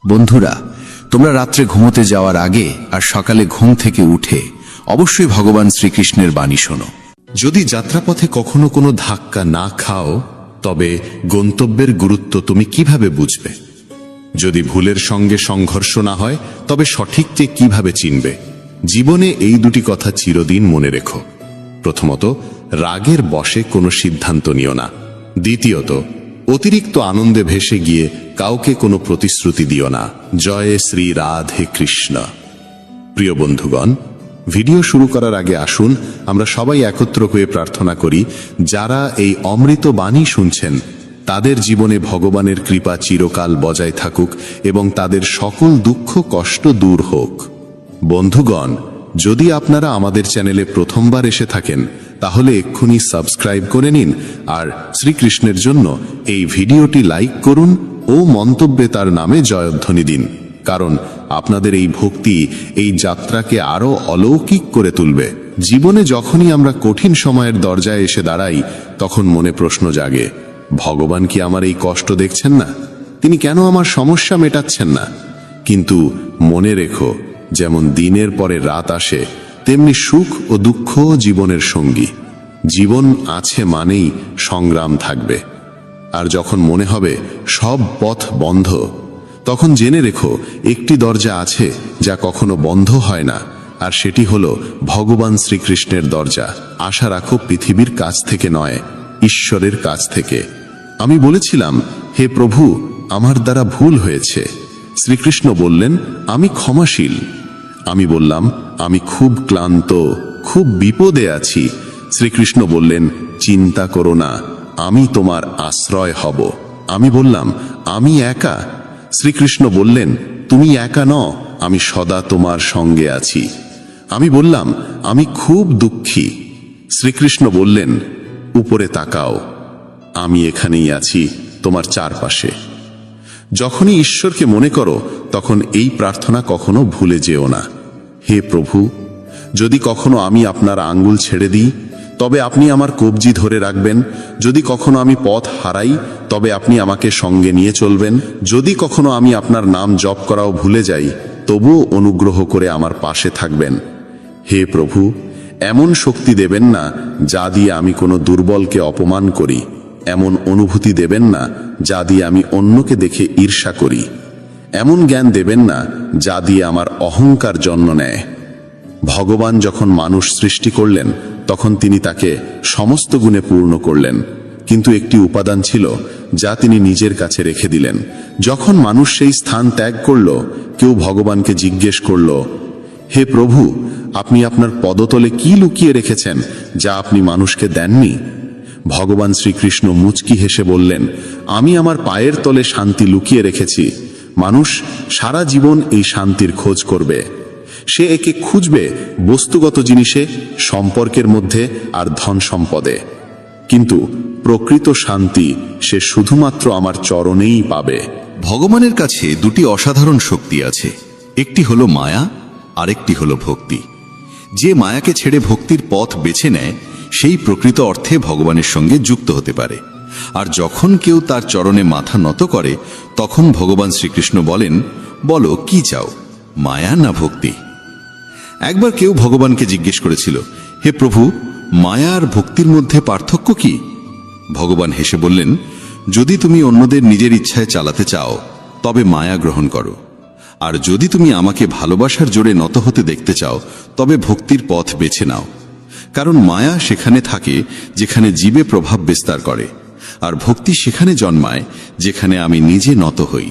বন্ধুরা, তোমরা রাত্রে ঘুমোতে যাওয়ার আগে আর সকালে ঘুম থেকে উঠে অবশ্যই ভগবান শ্রীকৃষ্ণের বাণী শোনো। যদি যাত্রাপথে কখনো কোনো ধাক্কা না খাও, তবে গন্তব্যের গুরুত্ব তুমি কিভাবে বুঝবে? যদি ভুলের সঙ্গে সংঘর্ষ না হয়, তবে সঠিককে কিভাবে চিনবে? জীবনে এই দুটি কথা চিরদিন মনে রেখো। প্রথমত, রাগের বশে কোনো সিদ্ধান্ত নিও না। দ্বিতীয়ত, অতিরিক্ত আনন্দে ভেসে গিয়ে কাউকে কোনো প্রতিশ্রুতি দিও না। জয় শ্রী রাধে কৃষ্ণ। প্রিয় বন্ধুগণ, ভিডিও শুরু করার আগে আসুন আমরা সবাই একত্র হয়ে প্রার্থনা করি, যারা এই অমৃত বাণী শুনছেন তাদের জীবনে ভগবানের কৃপা চিরকাল বজায় থাকুক এবং তাদের সকল দুঃখ কষ্ট দূর হোক। বন্ধুগণ, যদি আপনারা আমাদের চ্যানেলে প্রথমবার এসে থাকেন, তাহলে এক্ষুনি সাবস্ক্রাইব করে নিন আর শ্রীকৃষ্ণের জন্য এই ভিডিওটি লাইক করুন ও মন্তব্যে তার নামে জয়ধ্বনি দিন, কারণ আপনাদের এই ভক্তি এই যাত্রাকে আরো অলৌকিক করে তুলবে। জীবনে যখনই আমরা কঠিন সময়ের দরজায় এসে দাঁড়াই, তখন মনে প্রশ্ন জাগে, ভগবান কি আমার এই কষ্ট দেখছেন না? তিনি কেন আমার সমস্যা মেটাচ্ছেন না? কিন্তু মনে রেখো, যেমন দিনের পরে রাত আসে, তেমনি সুখ ও দুঃখ জীবনের সঙ্গী। জীবন আছে মানেই সংগ্রাম থাকবে। আর যখন মনে হবে সব পথ বন্ধ, তখন জেনে রেখো একটি দরজা আছে যা কখনো বন্ধ হয় না, আর সেটি হলো ভগবান শ্রীকৃষ্ণের দরজা। আশা রাখো পৃথিবীর কাছ থেকে নয়, ঈশ্বরের কাছ থেকে। আমি বলেছিলাম, হে প্রভু, আমার দ্বারা ভুল হয়েছে। শ্রীকৃষ্ণ বললেন, আমি ক্ষমাশীল। আমি বললাম, আমি খুব ক্লান্ত, খুব বিপদে আছি। শ্রীকৃষ্ণ বললেন, চিন্তা করো না, আমি তোমার আশ্রয় হব। আমি বললাম, আমি একা। শ্রীকৃষ্ণ বললেন, তুমি একা নও, আমি সদা তোমার সঙ্গে আছি। আমি বললাম, আমি খুব দুঃখী। শ্রীকৃষ্ণ বললেন, উপরে তাকাও, আমি এখানেই আছি তোমার চারপাশে। যখনই ঈশ্বরকে মনে করো, তখন এই প্রার্থনা কখনো ভুলে যেও না। হে প্রভু, যদি কখনো আমি আপনার আঙ্গুল ছেড়ে দিই, তবে আপনি আমার কবজি ধরে রাখবেন। যদি কখনো আমি পথ হারাই, তবে আপনি আমাকে সঙ্গে নিয়ে চলবেন। যদি কখনো আমি আপনার নাম জপ করাও ভুলে যাই, তবুও অনুগ্রহ করে আমার পাশে থাকবেন। হে প্রভু, এমন শক্তি দেবেন না যা দিয়ে আমি কোনো দুর্বলকে অপমান করি, এমন অনুভূতি দেবেন না যা দিয়ে আমি অন্যকে দেখে ঈর্ষা করি, এমন জ্ঞান দেবেন না যা দিয়ে আমার অহংকার জন্ম নেয়। ভগবান যখন মানুষ সৃষ্টি করলেন, তখন তিনি তাকে সমস্ত গুণে পূর্ণ করলেন, কিন্তু একটি উপাদান ছিল যা তিনি নিজের কাছে রেখে দিলেন। যখন মানুষ সেই স্থান ত্যাগ করল, কেউ ভগবানকে জিজ্ঞেস করল, হে প্রভু, আপনি আপনার পদতলে কি লুকিয়ে রেখেছেন যা আপনি মানুষকে দেননি? ভগবান শ্রীকৃষ্ণ মুচকি হেসে বললেন, আমি আমার পায়ের তলে শান্তি লুকিয়ে রেখেছি। মানুষ সারা জীবন এই শান্তির খোঁজ করবে। সে একে খুঁজবে বস্তুগত জিনিসে, সম্পর্কের মধ্যে আর ধন সম্পদে, কিন্তু প্রকৃত শান্তি সে শুধুমাত্র আমার চরণেই পাবে। ভগবানের কাছে দুটি অসাধারণ শক্তি আছে, একটি হলো মায়া, আরেকটি হলো ভক্তি। যে মায়াকে ছেড়ে ভক্তির পথ বেছে নেয়, সেই প্রকৃত অর্থে ভগবানের সঙ্গে যুক্ত হতে পারে। আর যখন কেউ তার চরণে মাথা নত করে, তখন ভগবান শ্রীকৃষ্ণ বলেন, বলো কি চাও, মায়া না ভক্তি? একবার কেউ ভগবানকে জিজ্ঞেস করেছিল, হে প্রভু, মায়া আর ভক্তির মধ্যে পার্থক্য কি? ভগবান হেসে বললেন, যদি তুমি অন্যদের নিজের ইচ্ছায় চালাতে চাও, তবে মায়া গ্রহণ করো। আর যদি তুমি আমাকে ভালোবাসার জোরে নত হতে দেখতে চাও, তবে ভক্তির পথ বেছে নাও। কারণ মায়া সেখানে থাকে যেখানে জীবে প্রভাব বিস্তার করে, আর ভক্তি সেখানে জন্মায় যেখানে আমি নিজে নত হই।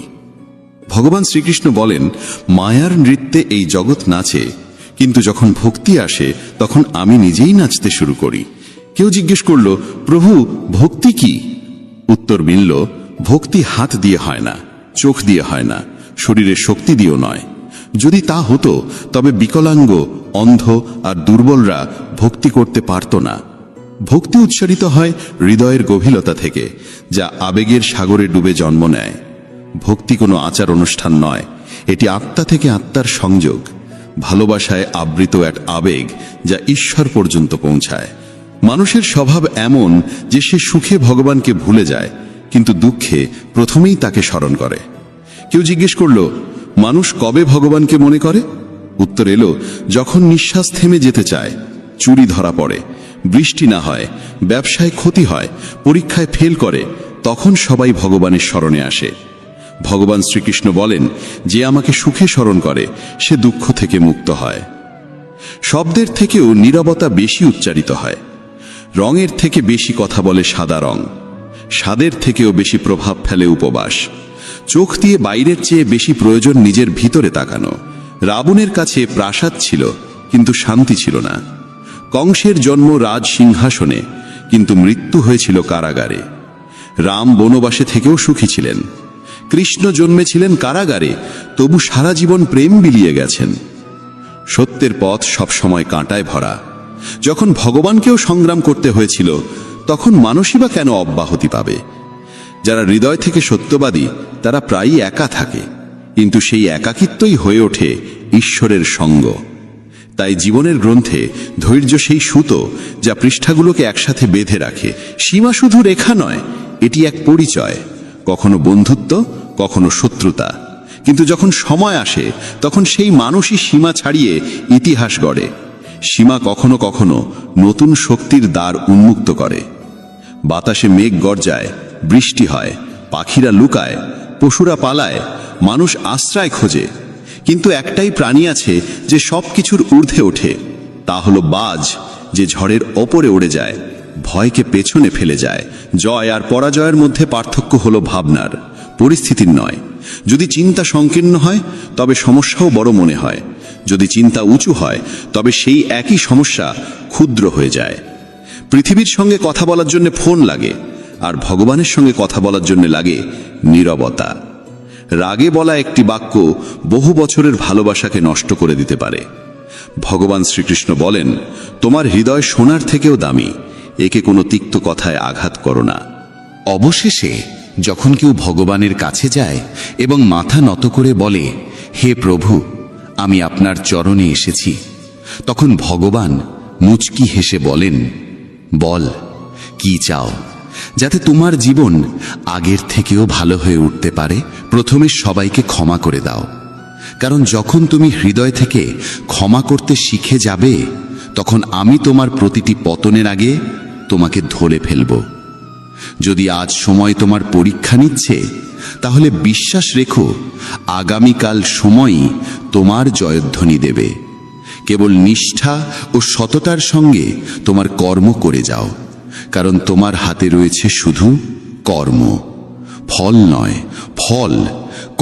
ভগবান শ্রীকৃষ্ণ বলেন, মায়ার নৃত্যে এই জগৎ নাচে, কিন্তু যখন ভক্তি আসে, তখন আমি নিজেই নাচতে শুরু করি। কেউ জিজ্ঞেস করল, প্রভু, ভক্তি কি? উত্তর মিলল, ভক্তি হাত দিয়ে হয় না, চোখ দিয়ে হয় না, শরীরের শক্তি দিয়েও নয়। যদি তা হতো, তবে বিকলাঙ্গ, অন্ধ আর দুর্বলরা ভক্তি করতে পারত না। ভক্তি উচ্চারিত হয় হৃদয়ের গভীরতা থেকে, যা আবেগের সাগরে ডুবে জন্ম নেয়। ভক্তি কোনো আচার অনুষ্ঠান নয়, এটি আত্মা থেকে আত্মার সংযোগ। ভালোবাসায় আবৃত এক আবেগ যা ঈশ্বর পর্যন্ত পৌঁছায়। মানুষের স্বভাব এমন যে সে সুখে ভগবানকে ভুলে যায়, কিন্তু দুঃখে প্রথমেই তাকে স্মরণ করে। কেউ জিজ্ঞেস করল, মানুষ কবে ভগবানকে মনে করে? উত্তর এলো, যখন নিঃশ্বাস থেমে যেতে চায়, চুরি ধরা পড়ে, বৃষ্টি না হয়, ব্যবসায় ক্ষতি হয়, পরীক্ষায় ফেল করে, তখন সবাই ভগবানের স্মরণে আসে। ভগবান শ্রীকৃষ্ণ বলেন, যে আমাকে সুখে স্মরণ করে সে দুঃখ থেকে মুক্ত হয়। শব্দের থেকেও নীরবতা বেশি উচ্চারিত হয়। রঙের থেকে বেশি কথা বলে সাদা রং, স্বাদের থেকেও বেশি প্রভাব ফেলে উপবাস। চোখ দিয়ে বাইরের চেয়ে বেশি প্রয়োজন নিজের ভিতরে তাকানো। রাবণের কাছে প্রাসাদ ছিল, কিন্তু শান্তি ছিল না। কংসের জন্ম রাজ সিংহাসনে, কিন্তু মৃত্যু হয়েছিল কারাগারে। রাম বনবাসে থেকেও সুখী ছিলেন। কৃষ্ণ জন্মেছিলেন কারাগারে, তবু সারা জীবন প্রেম বিলিয়ে গেছেন। সত্যের পথ সবসময় কাঁটায় ভরা। যখন ভগবানকেও সংগ্রাম করতে হয়েছিল, তখন মানুষই বা কেন অব্যাহতি পাবে? যারা হৃদয় থেকে সত্যবাদী তারা প্রায়ই একা থাকে, কিন্তু সেই একাকিত্বই হয়ে ওঠে ঈশ্বরের সঙ্গ। তাই জীবনের গ্রন্থে ধৈর্য সেই সুতো যা পৃষ্ঠাগুলোকে একসাথে বেঁধে রাখে। সীমা শুধু রেখা নয়, এটি এক পরিচয়, কখনো বন্ধুত্ব, কখনো শত্রুতা। কিন্তু যখন সময় আসে তখন সেই মানুষই সীমা ছাড়িয়ে ইতিহাস গড়ে। সীমা কখনো কখনো নতুন শক্তির দ্বার উন্মুক্ত করে। বাতাসে মেঘ গর্জায়, বৃষ্টি হয়, পাখিরা লুকায়, পশুরা পালায়, মানুষ আশ্রয় খোঁজে। কিন্তু একটাই প্রাণী আছে যে সব কিছুর ঊর্ধ্বে ওঠে, তা হলো বাজ, যে ঝড়ের ওপরে উড়ে যায়, ভয়কে পেছনে ফেলে যায়। জয় আর পরাজয়ের মধ্যে পার্থক্য হলো ভাবনার, পরিস্থিতির নয়। যদি চিন্তা সংকীর্ণ হয় তবে সমস্যাও বড় মনে হয়, যদি চিন্তা উঁচু হয় তবে সেই একই সমস্যা ক্ষুদ্র হয়ে যায়। পৃথিবীর সঙ্গে কথা বলার জন্য ফোন লাগে, আর ভগবানের সঙ্গে কথা বলার জন্য লাগে নীরবতা। রাগে বলা একটি বাক্য বহু বছরের ভালোবাসাকে নষ্ট করে দিতে পারে। ভগবান শ্রীকৃষ্ণ বলেন, তোমার হৃদয় সোনার থেকেও দামি, একে কোনো তিক্ত কথায় আঘাত করো না। অবশেষে যখন কেউ ভগবানের কাছে যায় এবং মাথা নত করে বলে, হে প্রভু, আমি আপনার চরণে এসেছি, তখন ভগবান মুচকি হেসে বলেন, বল কি চাও, যাতে তোমার জীবন আগের থেকেও ভালো হয়ে উঠতে পারে। প্রথমে সবাইকে ক্ষমা করে দাও, কারণ যখন তুমি হৃদয় থেকে ক্ষমা করতে শিখে যাবে, তখন আমি তোমার প্রতিটি পতনের আগে তোমাকে ধরে ফেলব। যদি আজ সময় তোমার পরীক্ষা নিচ্ছে, তাহলে বিশ্বাস রেখো, আগামীকাল সময়ই তোমার জয়ধ্বনি দেবে। কেবল নিষ্ঠা ও সততার সঙ্গে তোমার কর্ম করে যাও, কারণ তোমার হাতে রয়েছে শুধু কর্ম, ফল নয়। ফল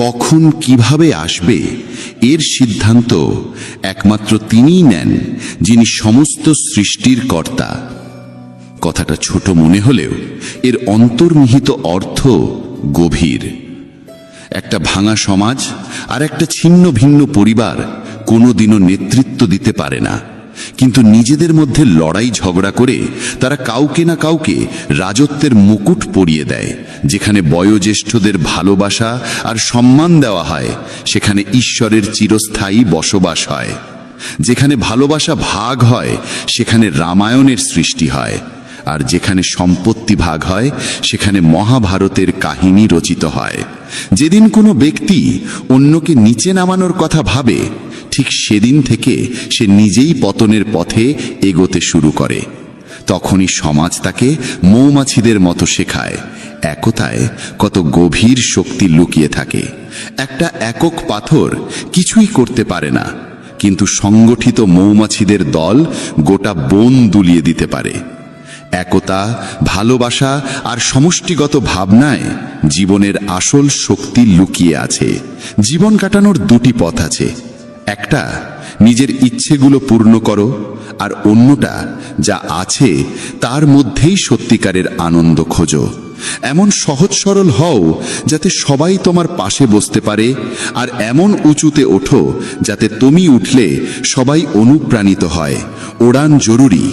কখন কিভাবে আসবে এর সিদ্ধান্ত একমাত্র তিনিই নেন, যিনি সমস্ত সৃষ্টির কর্তা। কথাটা ছোট মনে হলেও এর অন্তর্নিহিত অর্থ গভীর। একটা ভাঙা সমাজ আর একটা ছিন্ন ভিন্ন পরিবার কোনোদিনও নেতৃত্ব দিতে পারে না, কিন্তু নিজেদের মধ্যে লড়াই ঝগড়া করে তারা কাউকে না কাউকে রাজত্বের মুকুট পরিয়ে দেয়। যেখানে বয়োজ্যেষ্ঠদের ভালোবাসা আর সম্মান দেওয়া হয়, সেখানে ঈশ্বরের চিরস্থায়ী বসবাস হয়। যেখানে ভালোবাসা ভাগ হয়, সেখানে রামায়ণের সৃষ্টি হয়। আর যেখানে সম্পত্তি ভাগ হয়, সেখানে মহাভারতের কাহিনী রচিত হয়। যেদিন কোনো ব্যক্তি অন্যকে নিচে নামানোর কথা ভাবে, ঠিক সেদিন থেকে সে নিজেই পতনের পথে এগোতে শুরু করে। তখনই সমাজ তাকে মৌমাছিদের মতো শেখায়, একতায় কত গভীর শক্তি লুকিয়ে থাকে। একটা একক পাথর কিছুই করতে পারে না, কিন্তু সংগঠিত মৌমাছিদের দল গোটা বন দুলিয়ে দিতে পারে। একতা, ভালোবাসা আর সমষ্টিগত ভাবনায় জীবনের আসল শক্তি লুকিয়ে আছে। জীবন কাটানোর দুটি পথ আছে, একটা নিজের ইচ্ছেগুলো পূর্ণ করো, আর অন্যটা যা আছে তার মধ্যেই সত্যিকারের আনন্দ খোঁজো। এমন সহজ সরল হও যাতে সবাই তোমার পাশে বসতে পারে, আর এমন উঁচুতে ওঠো যাতে তুমি উঠলে সবাই অনুপ্রাণিত হয়। ওড়ান জরুরি,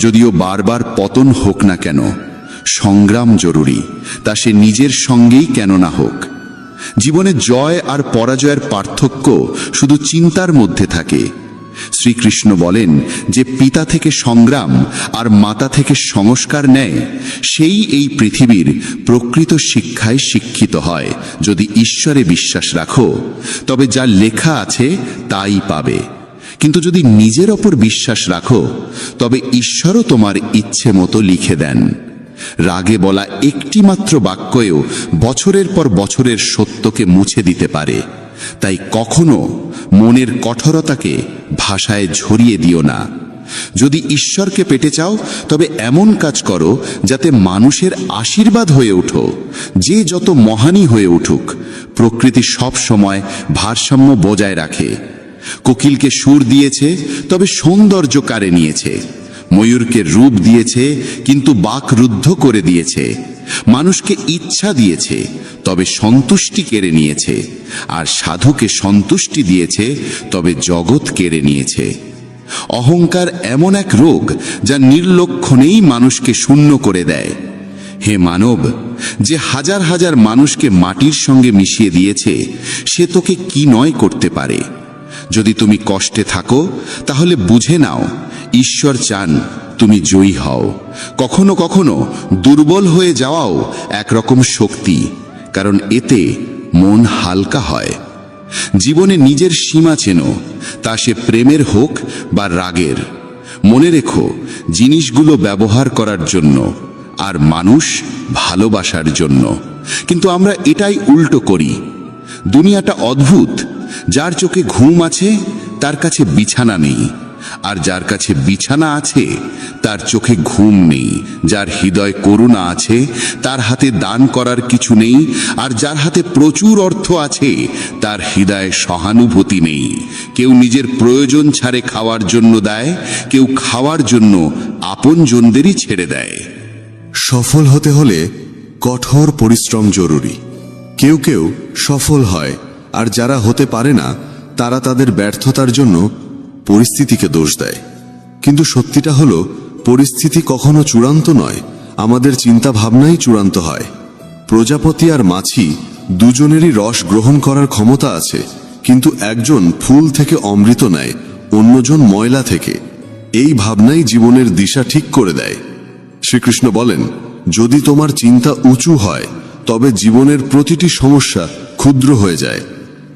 যদিও বারবার পতন হোক না কেন। সংগ্রাম জরুরি, তা সে নিজের সঙ্গেই কেন না হোক। জীবনে জয় আর পরাজয়ের পার্থক্য শুধু চিন্তার মধ্যে থাকে। শ্রীকৃষ্ণ বলেন যে পিতা থেকে সংগ্রাম আর মাতা থেকে সংস্কার নেয়, সেই এই পৃথিবীর প্রকৃত শিক্ষায় শিক্ষিত হয়। যদি ঈশ্বরে বিশ্বাস রাখো তবে যা লেখা আছে তাই পাবে, কিন্তু যদি নিজের ওপর বিশ্বাস রাখো তবে ঈশ্বরও তোমার ইচ্ছে মতো লিখে দেন। রাগে বলা একটি মাত্র বাক্যেও বছরের পর বছরের সত্যকে মুছে দিতে পারে। তাই কখনো মনের কঠোরতাকে ভাষায় ঝরিয়ে দিও না। যদি ঈশ্বরকে পেতে চাও তবে এমন কাজ করো যাতে মানুষের আশীর্বাদ হয়ে ওঠো। যে যত মহানই হয়ে উঠুক, প্রকৃতি সব সময় ভারসাম্য বজায় রাখে। কোকিলকে সুর দিয়েছে তবে সৌন্দর্য কাড়ে নিয়েছে, ময়ূরকে রূপ দিয়েছে কিন্তু বাক রুদ্ধ করে দিয়েছে, মানুষকে ইচ্ছা দিয়েছে তবে সন্তুষ্টি কেড়ে নিয়েছে, আর সাধুকে সন্তুষ্টি দিয়েছে তবে জগৎ কেড়ে নিয়েছে। অহংকার এমন এক রোগ যা নির্লক্ষণেই মানুষকে শূন্য করে দেয়। হে মানব, যে হাজার হাজার মানুষকে মাটির সঙ্গে মিশিয়ে দিয়েছে সে তোকে কি নয় করতে পারে। যদি তুমি কষ্টে থাকো তাহলে বুঝে নাও ঈশ্বর চান তুমি জয়ী হও। কখনো কখনো দুর্বল হয়ে যাওয়াও একরকম শক্তি, কারণ এতে মন হালকা হয়। জীবনে নিজের সীমা চেনো, তা সে প্রেমের হোক বা রাগের। মনে রেখো, জিনিসগুলো ব্যবহার করার জন্য আর মানুষ ভালোবাসার জন্য। কিন্তু আমরা এটাই উল্টো করি। দুনিয়াটা অদ্ভুত। যার চোখে ঘুম আছে তার কাছে বিছানা নেই, আর যার কাছে বিছানা আছে তার চোখে ঘুম নেই। যার হৃদয় করুণা আছে তার হাতে দান করার কিছু নেই, আর যার হাতে প্রচুর অর্থ আছে তার হৃদয়ে সহানুভূতি নেই। কেউ নিজের প্রয়োজন ছাড়ে খাওয়ার জন্য দেয়, কেউ খাওয়ার জন্য আপনজনদেরই ছেড়ে দেয়। সফল হতে হলে কঠোর পরিশ্রম জরুরি। কেউ কেউ সফল হয়, আর যারা হতে পারে না তারা তাদের ব্যর্থতার জন্য পরিস্থিতিকে দোষ দেয়। কিন্তু সত্যিটা হলো, পরিস্থিতি কখনো চূড়ান্ত নয়, আমাদের চিন্তা ভাবনাই চূড়ান্ত হয়। প্রজাপতি আর মাছি দুজনেরই রস গ্রহণ করার ক্ষমতা আছে, কিন্তু একজন ফুল থেকে অমৃত নেয়, অন্যজন ময়লা থেকে। এই ভাবনাই জীবনের দিশা ঠিক করে দেয়। শ্রীকৃষ্ণ বলেন, যদি তোমার চিন্তা উঁচু হয় তবে জীবনের প্রতিটি সমস্যা ক্ষুদ্র হয়ে যায়।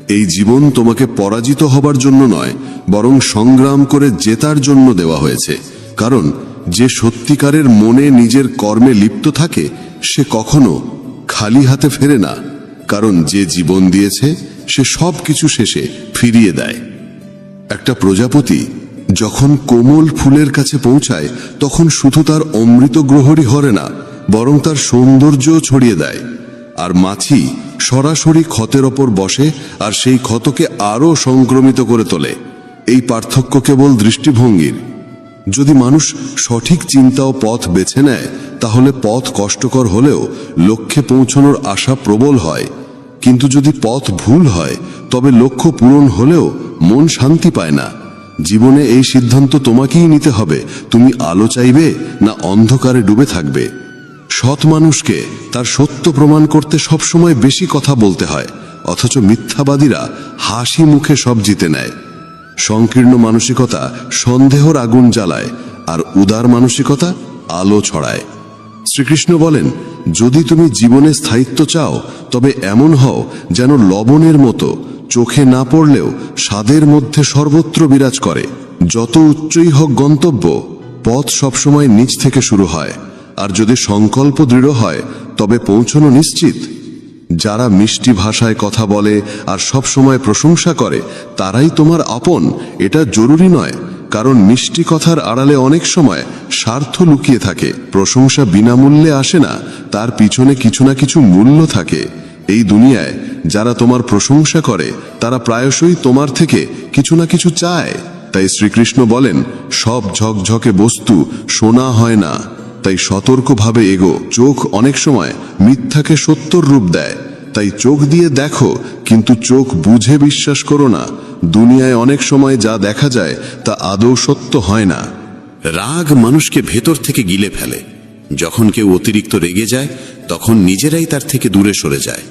এই জীবন তোমাকে পরাজিত হবার জন্য নয়, বরং সংগ্রাম করে জেতার জন্য দেওয়া হয়েছে। কারণ যে সত্যিকারের মনে নিজের কর্মে লিপ্ত থাকে সে কখনো খালি হাতে ফেরে না, কারণ যে জীবন দিয়েছে সে সব কিছু শেষে ফিরিয়ে দেয়। একটা প্রজাপতি যখন কোমল ফুলের কাছে পৌঁছায় তখন শুধু তার অমৃত গ্রহরই হরে না, বরং তার সৌন্দর্যও ছড়িয়ে দেয়। আর মাছি সরাসরি ক্ষতের ওপর বসে আর সেই ক্ষতকে আরও সংক্রমিত করে তোলে। এই পার্থক্য কেবল দৃষ্টিভঙ্গির। যদি মানুষ সঠিক চিন্তা ও পথ বেছে নেয় তাহলে পথ কষ্টকর হলেও লক্ষ্যে পৌঁছানোর আশা প্রবল হয়। কিন্তু যদি পথ ভুল হয় তবে লক্ষ্য পূরণ হলেও মন শান্তি পায় না। জীবনে এই সিদ্ধান্ত তোমাকেই নিতে হবে, তুমি আলো চাইবে না অন্ধকারে ডুবে থাকবে। সৎ মানুষকে তার সত্য প্রমাণ করতে সবসময় বেশি কথা বলতে হয়, অথচ মিথ্যাবাদীরা হাসি মুখে সব জিতে নেয়। সংকীর্ণ মানসিকতা সন্দেহর আগুন জ্বালায়, আর উদার মানসিকতা আলো ছড়ায়। শ্রীকৃষ্ণ বলেন, যদি তুমি জীবনে স্থায়িত্ব চাও তবে এমন হও যেন লবণের মতো, চোখে না পড়লেও স্বাদের মধ্যে সর্বত্র বিরাজ করে। যত উচ্চই হোক গন্তব্য, পথ সবসময় নিচ থেকে শুরু হয়, আর যদি সংকল্প দৃঢ় হয় তবে পৌঁছানো নিশ্চিত। যারা মিষ্টি ভাষায় কথা বলে আর সব সময় প্রশংসা করে তারাই তোমার আপন, এটা জরুরি নয়। কারণ মিষ্টি কথার আড়ালে অনেক সময় স্বার্থ লুকিয়ে থাকে। প্রশংসা বিনামূল্যে আসে না, তার পিছনে কিছু না কিছু মূল্য থাকে। এই দুনিয়ায় যারা তোমার প্রশংসা করে তারা প্রায়শই তোমার থেকে কিছু না কিছু চায়। তাই শ্রীকৃষ্ণ বলেন, সব ঝকঝকে বস্তু সোনা হয় না, তাই সতর্কভাবে এগো। চোখ অনেক সময় মিথ্যাকে সত্যর রূপ দেয়, তাই চোখ দিয়ে দেখো কিন্তু চোখ বুঝে বিশ্বাস করো না। দুনিয়ায় অনেক সময় যা দেখা যায় তা আদৌ সত্য হয় না। রাগ মানুষকে ভেতর থেকে গিলে ফেলে। যখন কেউ অতিরিক্ত রেগে যায় তখন নিজেরাই তার থেকে দূরে সরে যায়।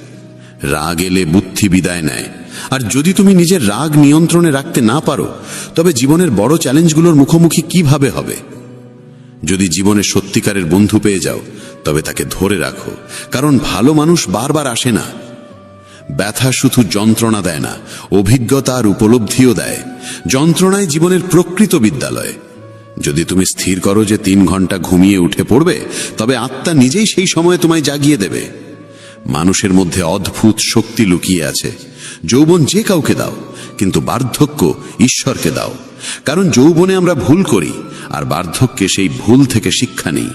রাগ এলে বুদ্ধি বিদায় নেয়, আর যদি তুমি নিজের রাগ নিয়ন্ত্রণে রাখতে না পারো, তবে জীবনের বড় চ্যালেঞ্জগুলোর মুখোমুখি কিভাবে হবে? যদি জীবনে সত্যিকারের বন্ধু পেয়ে যাও, তবে তাকে ধরে রাখো, কারণ ভালো মানুষ বারবার আসে না। ব্যথা শুধু যন্ত্রণা দেয় না, অভিজ্ঞতা আর উপলব্ধিও দেয়। যন্ত্রণায় জীবনের প্রকৃত বিদ্যালয়। যদি তুমি স্থির করো যে 3 ঘন্টা ঘুমিয়ে উঠে পড়বে, তবে আত্মা নিজেই সেই সময়ে তোমায় জাগিয়ে দেবে। মানুষের মধ্যে অদ্ভুত শক্তি লুকিয়ে আছে। যৌবন যে কাউকে দাও, কিন্তু বার্ধক্য ঈশ্বরকে দাও। কারণ যৌবনে আমরা ভুল করি, আর বার্ধক্যে সেই ভুল থেকে শিক্ষা নিই।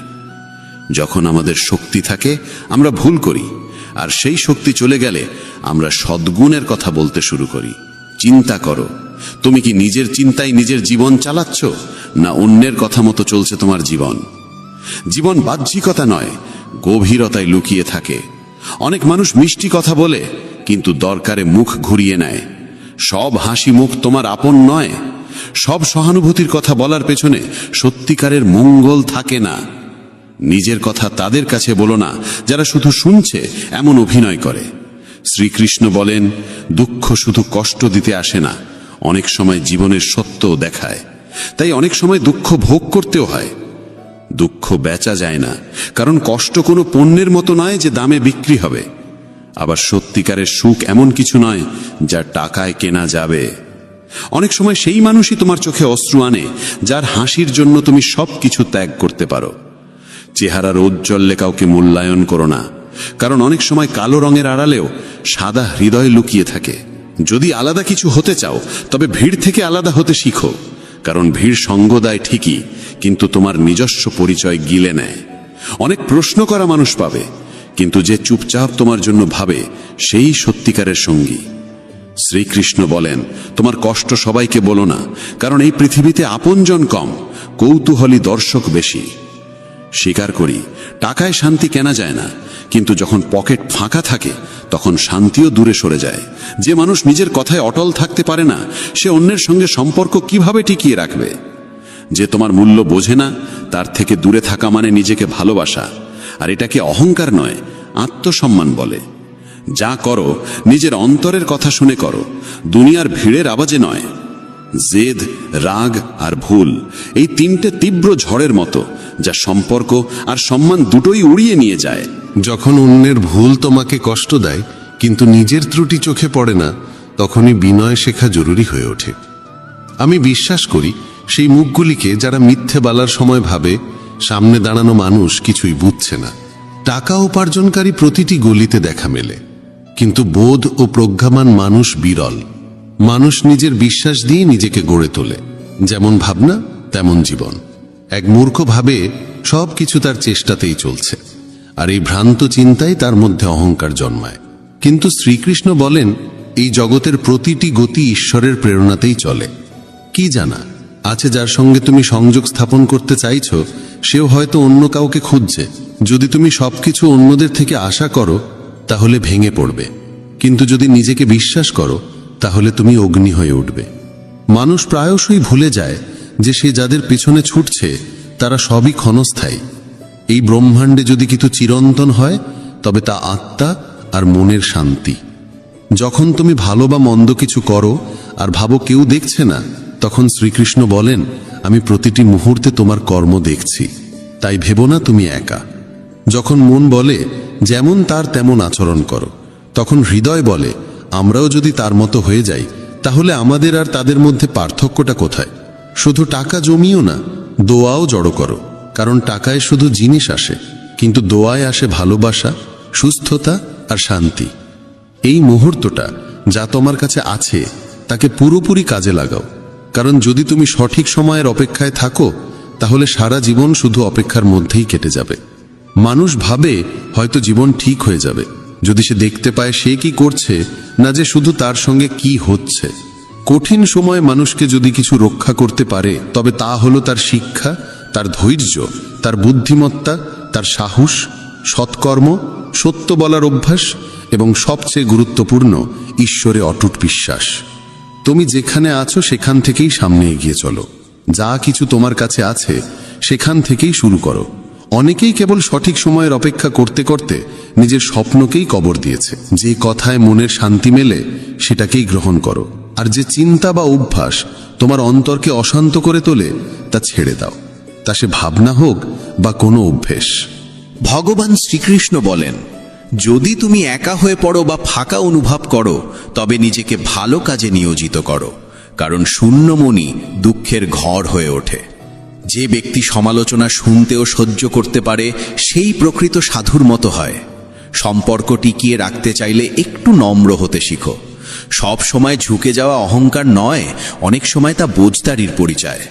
যখন আমাদের শক্তি থাকে আমরা ভুল করি, আর সেই শক্তি চলে গেলে আমরা সদ্গুণের কথা বলতে শুরু করি। চিন্তা করো, তুমি কি নিজের চিন্তায় নিজের জীবন চালাচ্ছ, না অন্যের কথা মতো চলছে তোমার জীবন? জীবন বাহ্যিকতা নয়, গভীরতায় লুকিয়ে থাকে। অনেক মানুষ মিষ্টি কথা বলে, কিন্তু দরকারে মুখ ঘুরিয়ে নেয়। সব হাসি মুখ তোমার আপন নয়। সব সহানুভূতির কথা বলার পেছনে সত্যিকারের মঙ্গল থাকে না। নিজের কথা তাদের কাছে বলো না যারা শুধু শুনছে এমন অভিনয় করে। শ্রীকৃষ্ণ বলেন, দুঃখ শুধু কষ্ট দিতে আসে না, অনেক সময় জীবনের সত্যও দেখায়। তাই অনেক সময় দুঃখ ভোগ করতেও হয়। দুঃখ বেচা যায় না, কারণ কষ্ট কোনো পণ্যের মতো নয় যে দামে বিক্রি হবে। আবার সত্যিকারের সুখ এমন কিছু নয় যা টাকায় কেনা যাবে। অনেক সময় সেই মানুষই তোমার চোখে অশ্রু আনে যার হাসির জন্য তুমি সব কিছু ত্যাগ করতে পারো। চেহারার ঔজ্জ্বল্যে কাউকে মূল্যায়ন করো না, কারণ অনেক সময় কালো রঙের আড়ালেও সাদা হৃদয় লুকিয়ে থাকে। যদি আলাদা কিছু হতে চাও, তবে ভিড় থেকে আলাদা হতে শিখো, কারণ ভিড় সঙ্গ দেয় ঠিকই, কিন্তু তোমার নিজস্ব পরিচয় গিলে নেয়। অনেক প্রশ্ন করা মানুষ পাবে, কিন্তু যে চুপচাপ তোমার জন্য ভাবে সেই সত্যিকারের সঙ্গী। শ্রীকৃষ্ণ বলেন, তোমার কষ্ট সবাইকে বলো না, কারণ এই পৃথিবীতে আপনজন কম, কৌতূহলী দর্শক বেশি। স্বীকার করি, টাকায় শান্তি কেনা যায় না, কিন্তু যখন পকেট ফাঁকা থাকে তখন শান্তিও দূরে সরে যায়। যে মানুষ নিজের কথায় অটল থাকতে পারে না, সে অন্যের সঙ্গে সম্পর্ক কিভাবে টিকিয়ে রাখবে? যে তোমার মূল্য বোঝে না, তার থেকে দূরে থাকা মানে নিজেকে ভালোবাসা। আর এটাকে অহংকার নয়, আত্মসম্মান বলে। যা করো নিজের অন্তরের কথা শুনে করো, দুনিয়ার ভিড়ের আওয়াজে নয়। জেদ, রাগ আর ভুল, এই 3টে তীব্র ঝড়ের মতো, যা সম্পর্ক আর সম্মান দুটোই উড়িয়ে নিয়ে যায়। যখন অন্যের ভুল তোমাকে কষ্ট দেয়, কিন্তু নিজের ত্রুটি চোখে পড়ে না, তখনই বিনয় শেখা জরুরি হয়ে ওঠে। আমি বিশ্বাস করি সেই মুখগুলিকে যারা মিথ্যে বলার সময় ভাবে সামনে দাঁড়ানো মানুষ কিছুই বুঝছে না। টাকা উপার্জনকারী প্রতিটি গলিতে দেখা মেলে, কিন্তু বোধ ও প্রজ্ঞামান মানুষ বিরল। মানুষ নিজের বিশ্বাস দিয়ে নিজেকে গড়ে তোলে। যেমন ভাবনা তেমন জীবন। এক মূর্খ ভাবে সব কিছু তার চেষ্টাতেই চলছে, আর এই ভ্রান্ত চিন্তাই তার মধ্যে অহংকার জন্মায়। কিন্তু শ্রীকৃষ্ণ বলেন, এই জগতের প্রতিটি গতি ঈশ্বরের প্রেরণাতেই চলে। কি জানা আছে যার সঙ্গে তুমি সংযোগ স্থাপন করতে চাইছো, সেও হয়তো অন্য কাউকে খুঁজছে। যদি তুমি সবকিছু অন্যদের থেকে আশা করো, তাহলে ভেঙে পড়বে, কিন্তু যদি নিজেকে বিশ্বাস করো, তাহলে তুমি অগ্নি হয়ে উঠবে। মানুষ প্রায়শই ভুলে যায় যে সে যাদের পিছনে ছুটছে তারা সবই ক্ষণস্থায়ী। এই ব্রহ্মাণ্ডে যদি কিছু চিরন্তন হয়, তবে তা আত্মা আর মনের শান্তি। যখন তুমি ভালো বা মন্দ কিছু করো আর ভাবো কেউ দেখছে না, তখন শ্রীকৃষ্ণ বলেন, আমি প্রতিটি মুহূর্তে তোমার কর্ম দেখছি, তাই ভেবো না তুমি একা। যখন মন বলে যেমন তার তেমন আচরণ করো, তখন হৃদয় বলে, আমরাও যদি তার মতো হয়ে যাই, তাহলে আমাদের আর তাদের মধ্যে পার্থক্যটা কোথায়? শুধু টাকা জমিও না, দোয়াও জড়ো করো, কারণ টাকায় শুধু জিনিস আসে, কিন্তু দোয়ায় আসে ভালোবাসা, সুস্থতা আর শান্তি। এই মুহূর্তটা যা তোমার কাছে আছে তাকে পুরোপুরি কাজে লাগাও, কারণ যদি তুমি সঠিক সময়ের অপেক্ষায় থাকো, তাহলে সারা জীবন শুধু অপেক্ষার মধ্যেই কেটে যাবে। মানুষ ভাবে হয়তো জীবন ঠিক হয়ে যাবে যদি সে দেখতে পায় সে কি করছে, না যে শুধু তার সঙ্গে কি হচ্ছে। কঠিন সময় মানুষকে যদি কিছু রক্ষা করতে পারে, তবে তা হলো তার শিক্ষা, তার ধৈর্য, তার বুদ্ধিমত্তা, তার সাহস, সৎকর্ম, সত্য বলার অভ্যাস এবং সবচেয়ে গুরুত্বপূর্ণ ঈশ্বরে অটুট বিশ্বাস। তুমি যেখানে আছো সেখান থেকেই সামনে এগিয়ে চলো। যা কিছু তোমার কাছে আছে সেখান থেকেই শুরু করো। অনেকেই কেবল সঠিক সময়ের অপেক্ষা করতে করতে নিজের স্বপ্নকেই কবর দিয়েছে। যে কথায় মনের শান্তি মেলে সেটাকেই গ্রহণ করো, আর যে চিন্তা বা অভ্যাস তোমার অন্তরকে অশান্ত করে তোলে তা ছেড়ে দাও, তা সে ভাবনা হোক বা কোনো অভ্যেস। ভগবান শ্রীকৃষ্ণ বলেন, যদি তুমি একা হয়ে পড়ো বা ফাঁকা অনুভব করো, তবে নিজেকে ভালো কাজে নিয়োজিত করো, কারণ শূন্য মনই দুঃখের ঘর হয়ে ওঠে। যে ব্যক্তি সমালোচনা শুনতেও সহ্য করতে পারে, সেই প্রকৃত সাধুর মতো হয়। সম্পর্ক টিকিয়ে রাখতে চাইলে একটু নম্র হতে শিখো। সব সময় ঝুঁকে যাওয়া অহংকার নয়, অনেক সময় তা বোঝদারির পরিচয়।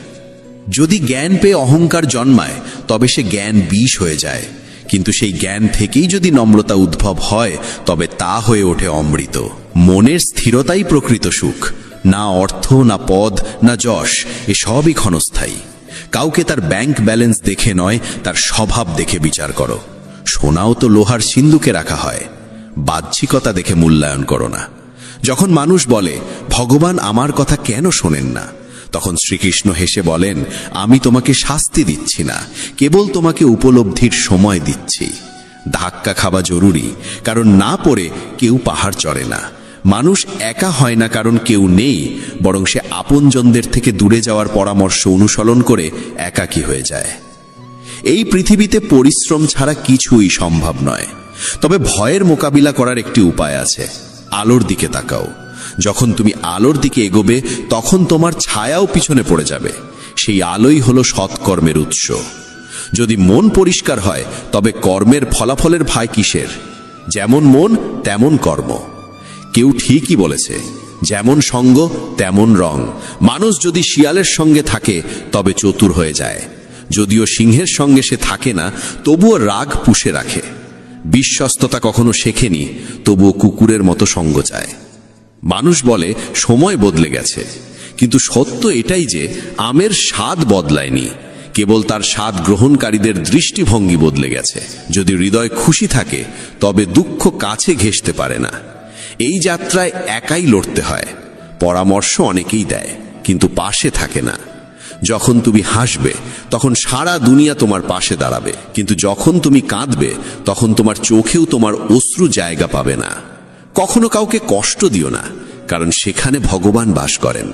যদি জ্ঞান পেয়ে অহংকার জন্মায়, তবে সে জ্ঞান বিষ হয়ে যায়, কিন্তু সেই জ্ঞান থেকেই যদি নম্রতা উদ্ভব হয়, তবে তা হয়ে ওঠে অমৃত। মনের স্থিরতাই প্রকৃত সুখ। না অর্থ, না পদ, না যশ, এসবই ক্ষণস্থায়ী। কাউকে তার ব্যাংক ব্যালেন্স দেখে নয়, তার স্বভাব দেখে বিচার করো। সোনাও তো লোহার সিন্ধুকে রাখা হয়। বাহ্যিকতা দেখে মূল্যায়ন করো না। যখন মানুষ বলে, ভগবান আমার কথা কেন শোনেন না, তখন শ্রীকৃষ্ণ হেসে বলেন, আমি তোমাকে শাস্তি দিচ্ছি না, কেবল তোমাকে উপলব্ধির সময় দিচ্ছি। ধাক্কা খাওয়া জরুরি, কারণ না পড়ে কেউ পাহাড় চড়ে না। মানুষ একা হয় না কারণ কেউ নেই, বরং সে আপনজনদের থেকে দূরে যাওয়ার পরামর্শ অনুসরণ করে একাকী হয়ে যায়। এই পৃথিবীতে পরিশ্রম ছাড়া কিছুই সম্ভব নয়। তবে ভয়ের মোকাবিলা করার একটি উপায় আছে। আলোর দিকে তাকাও। যখন তুমি আলোর দিকে এগোবে, তখন তোমার ছায়াও পিছনে পড়ে যাবে। সেই আলোই হলো সৎকর্মের উৎস। যদি মন পরিষ্কার হয়, তবে কর্মের ফলাফলের ভয় কিসের? যেমন মন তেমন কর্ম। কেউ ঠিকই বলেছে, যেমন সঙ্গ তেমন রং। মানুষ যদি শিয়ালের সঙ্গে থাকে, তবে চতুর হয়ে যায়। যদিও সিংহের সঙ্গে সে থাকে না, তবুও রাগ পুষে রাখে। বিশ্বস্ততা কখনো শেখেনি, তবুও কুকুরের মতো সঙ্গ চায়। মানুষ বলে সময় বদলে গেছে, কিন্তু সত্য এটাই যে আমের স্বাদ বদলায়নি, কেবল তার স্বাদ গ্রহণকারীদের দৃষ্টিভঙ্গি বদলে গেছে। যদি হৃদয় খুশি থাকে, তবে দুঃখ কাছে ঘেঁষতে পারে না। এই যাত্রায় একাই লড়তে হয়। পরামর্শ অনেকেই দেয়, কিন্তু পাশে থাকে না। যখন তুমি হাসবে, তখন সারা দুনিয়া তোমার পাশে দাঁড়াবে, কিন্তু যখন তুমি কাঁদবে, তখন তোমার চোখেও তোমার অশ্রু জায়গা পাবে না। কখনো কাউকে কষ্ট দিও না, কারণ সেখানে ভগবান বাস করেন।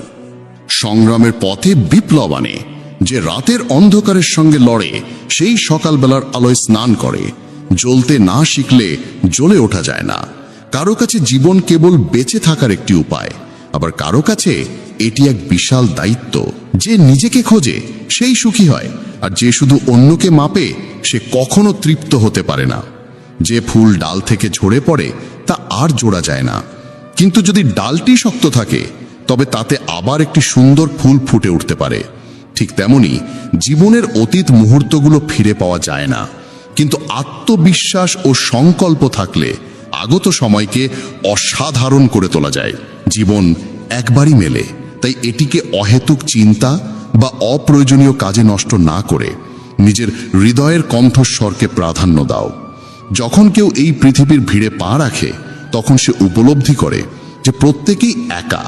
সংগ্রামের পথে বিপ্লব আনে। যে রাতের অন্ধকারের সঙ্গে লড়ে, সেই সকালবেলার আলোয় স্নান করে। জ্বলতে না শিখলে জ্বলে ওঠা যায় না। কারো কাছে জীবন কেবল বেঁচে থাকার একটি উপায়, আবার কারো কাছে এটি এক বিশাল দায়িত্ব। যে নিজেকে খোঁজে সেই সুখী হয়, আর যে শুধু অন্যকে মাপে সে কখনো তৃপ্ত হতে পারে না। যে ফুল ডাল থেকে ঝরে পড়ে তা আর জোড়া যায় না, কিন্তু যদি ডালটি শক্ত থাকে, তবে তাতে আবার একটি সুন্দর ফুল ফুটে উঠতে পারে। ঠিক তেমনি জীবনের অতীত মুহূর্তগুলো ফিরে পাওয়া যায় না, কিন্তু আত্মবিশ্বাস ও সংকল্প থাকলে আগত সময়কে অসাধারণ করে তোলা যায়। জীবন একবারই মেলে, তাই এটিকে অহেতুক চিন্তা বা অপ্রয়োজনীয় কাজে নষ্ট না করে নিজের হৃদয়ের কণ্ঠস্বরকে প্রাধান্য দাও। যখন কেউ এই পৃথিবীর ভিড়ে পা রাখে, তখন সে উপলব্ধি করে যে প্রত্যেকেই একা।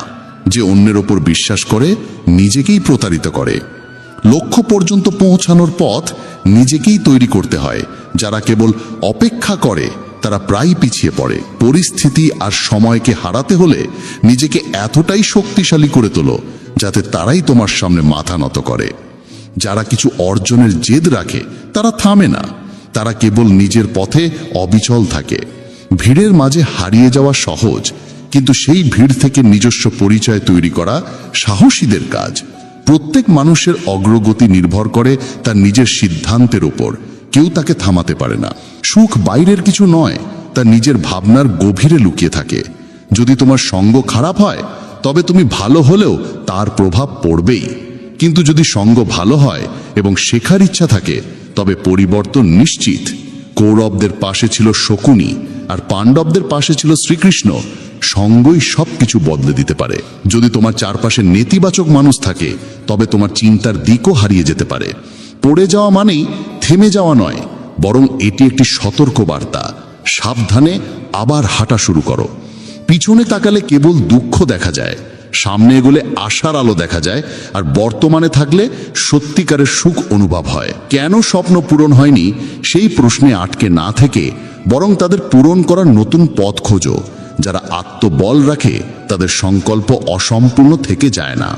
যে অন্যের ওপর বিশ্বাস করে, নিজেকেই প্রতারিত করে। লক্ষ্য পর্যন্ত পৌঁছানোর পথ নিজেকেই তৈরি করতে হয়। যারা কেবল অপেক্ষা করে, তারা প্রায় পিছিয়ে পড়ে। পরিস্থিতি আর সময়কে হারাতে হলে নিজেকে এতটাই শক্তিশালী করে তোলো, যাতে তারাই তোমার সামনে মাথা নত করে। যারা কিছু অর্জনের জেদ রাখে, তারা থামে না। তারা কেবল নিজের পথে অবিচল থাকে। ভিড়ের মাঝে হারিয়ে যাওয়া সহজ, কিন্তু সেই ভিড় থেকে নিজস্ব পরিচয় তৈরি করা সাহসীদের কাজ। প্রত্যেক মানুষের অগ্রগতি নির্ভর করে তার নিজের সিদ্ধান্তের উপর। কেউ তাকে থামাতে পারে না। সুখ বাইরের কিছু নয়, তা নিজের ভাবনার গভীরে লুকিয়ে থাকে। যদি তোমার সঙ্গ খারাপ হয়, তবে তুমি ভালো হলেও তার প্রভাব পড়বেই। কিন্তু যদি সঙ্গ ভালো হয় এবং শেখার ইচ্ছা থাকে, তবে পরিবর্তন নিশ্চিত। কৌরবদের পাশে ছিল শকুনি, আর পাণ্ডবদের পাশে ছিল শ্রীকৃষ্ণ। সঙ্গই সবকিছু বদলে দিতে পারে। যদি তোমার চারপাশে নেতিবাচক মানুষ থাকে, তবে তোমার চিন্তার দিকও হারিয়ে যেতে পারে। পড়ে যাওয়া মানেই থেমে যাওয়া নয়, বরং এটি একটি সতর্ক বার্তা। সাবধানে আবার হাঁটা শুরু করো। পিছনে তাকালে কেবল দুঃখ দেখা যায়, সামনে এগোলে আশার আলো দেখা যায়, আর বর্তমানে থাকলে সত্যিকারের সুখ অনুভব হয়। কেন স্বপ্ন পূরণ হয়নি সেই প্রশ্নে আটকে না থেকে বরং তাদের পূরণ করার নতুন পথ খোঁজো। যারা আত্মবল রাখে তাদের সংকল্প অসম্পূর্ণ থেকে যায় না।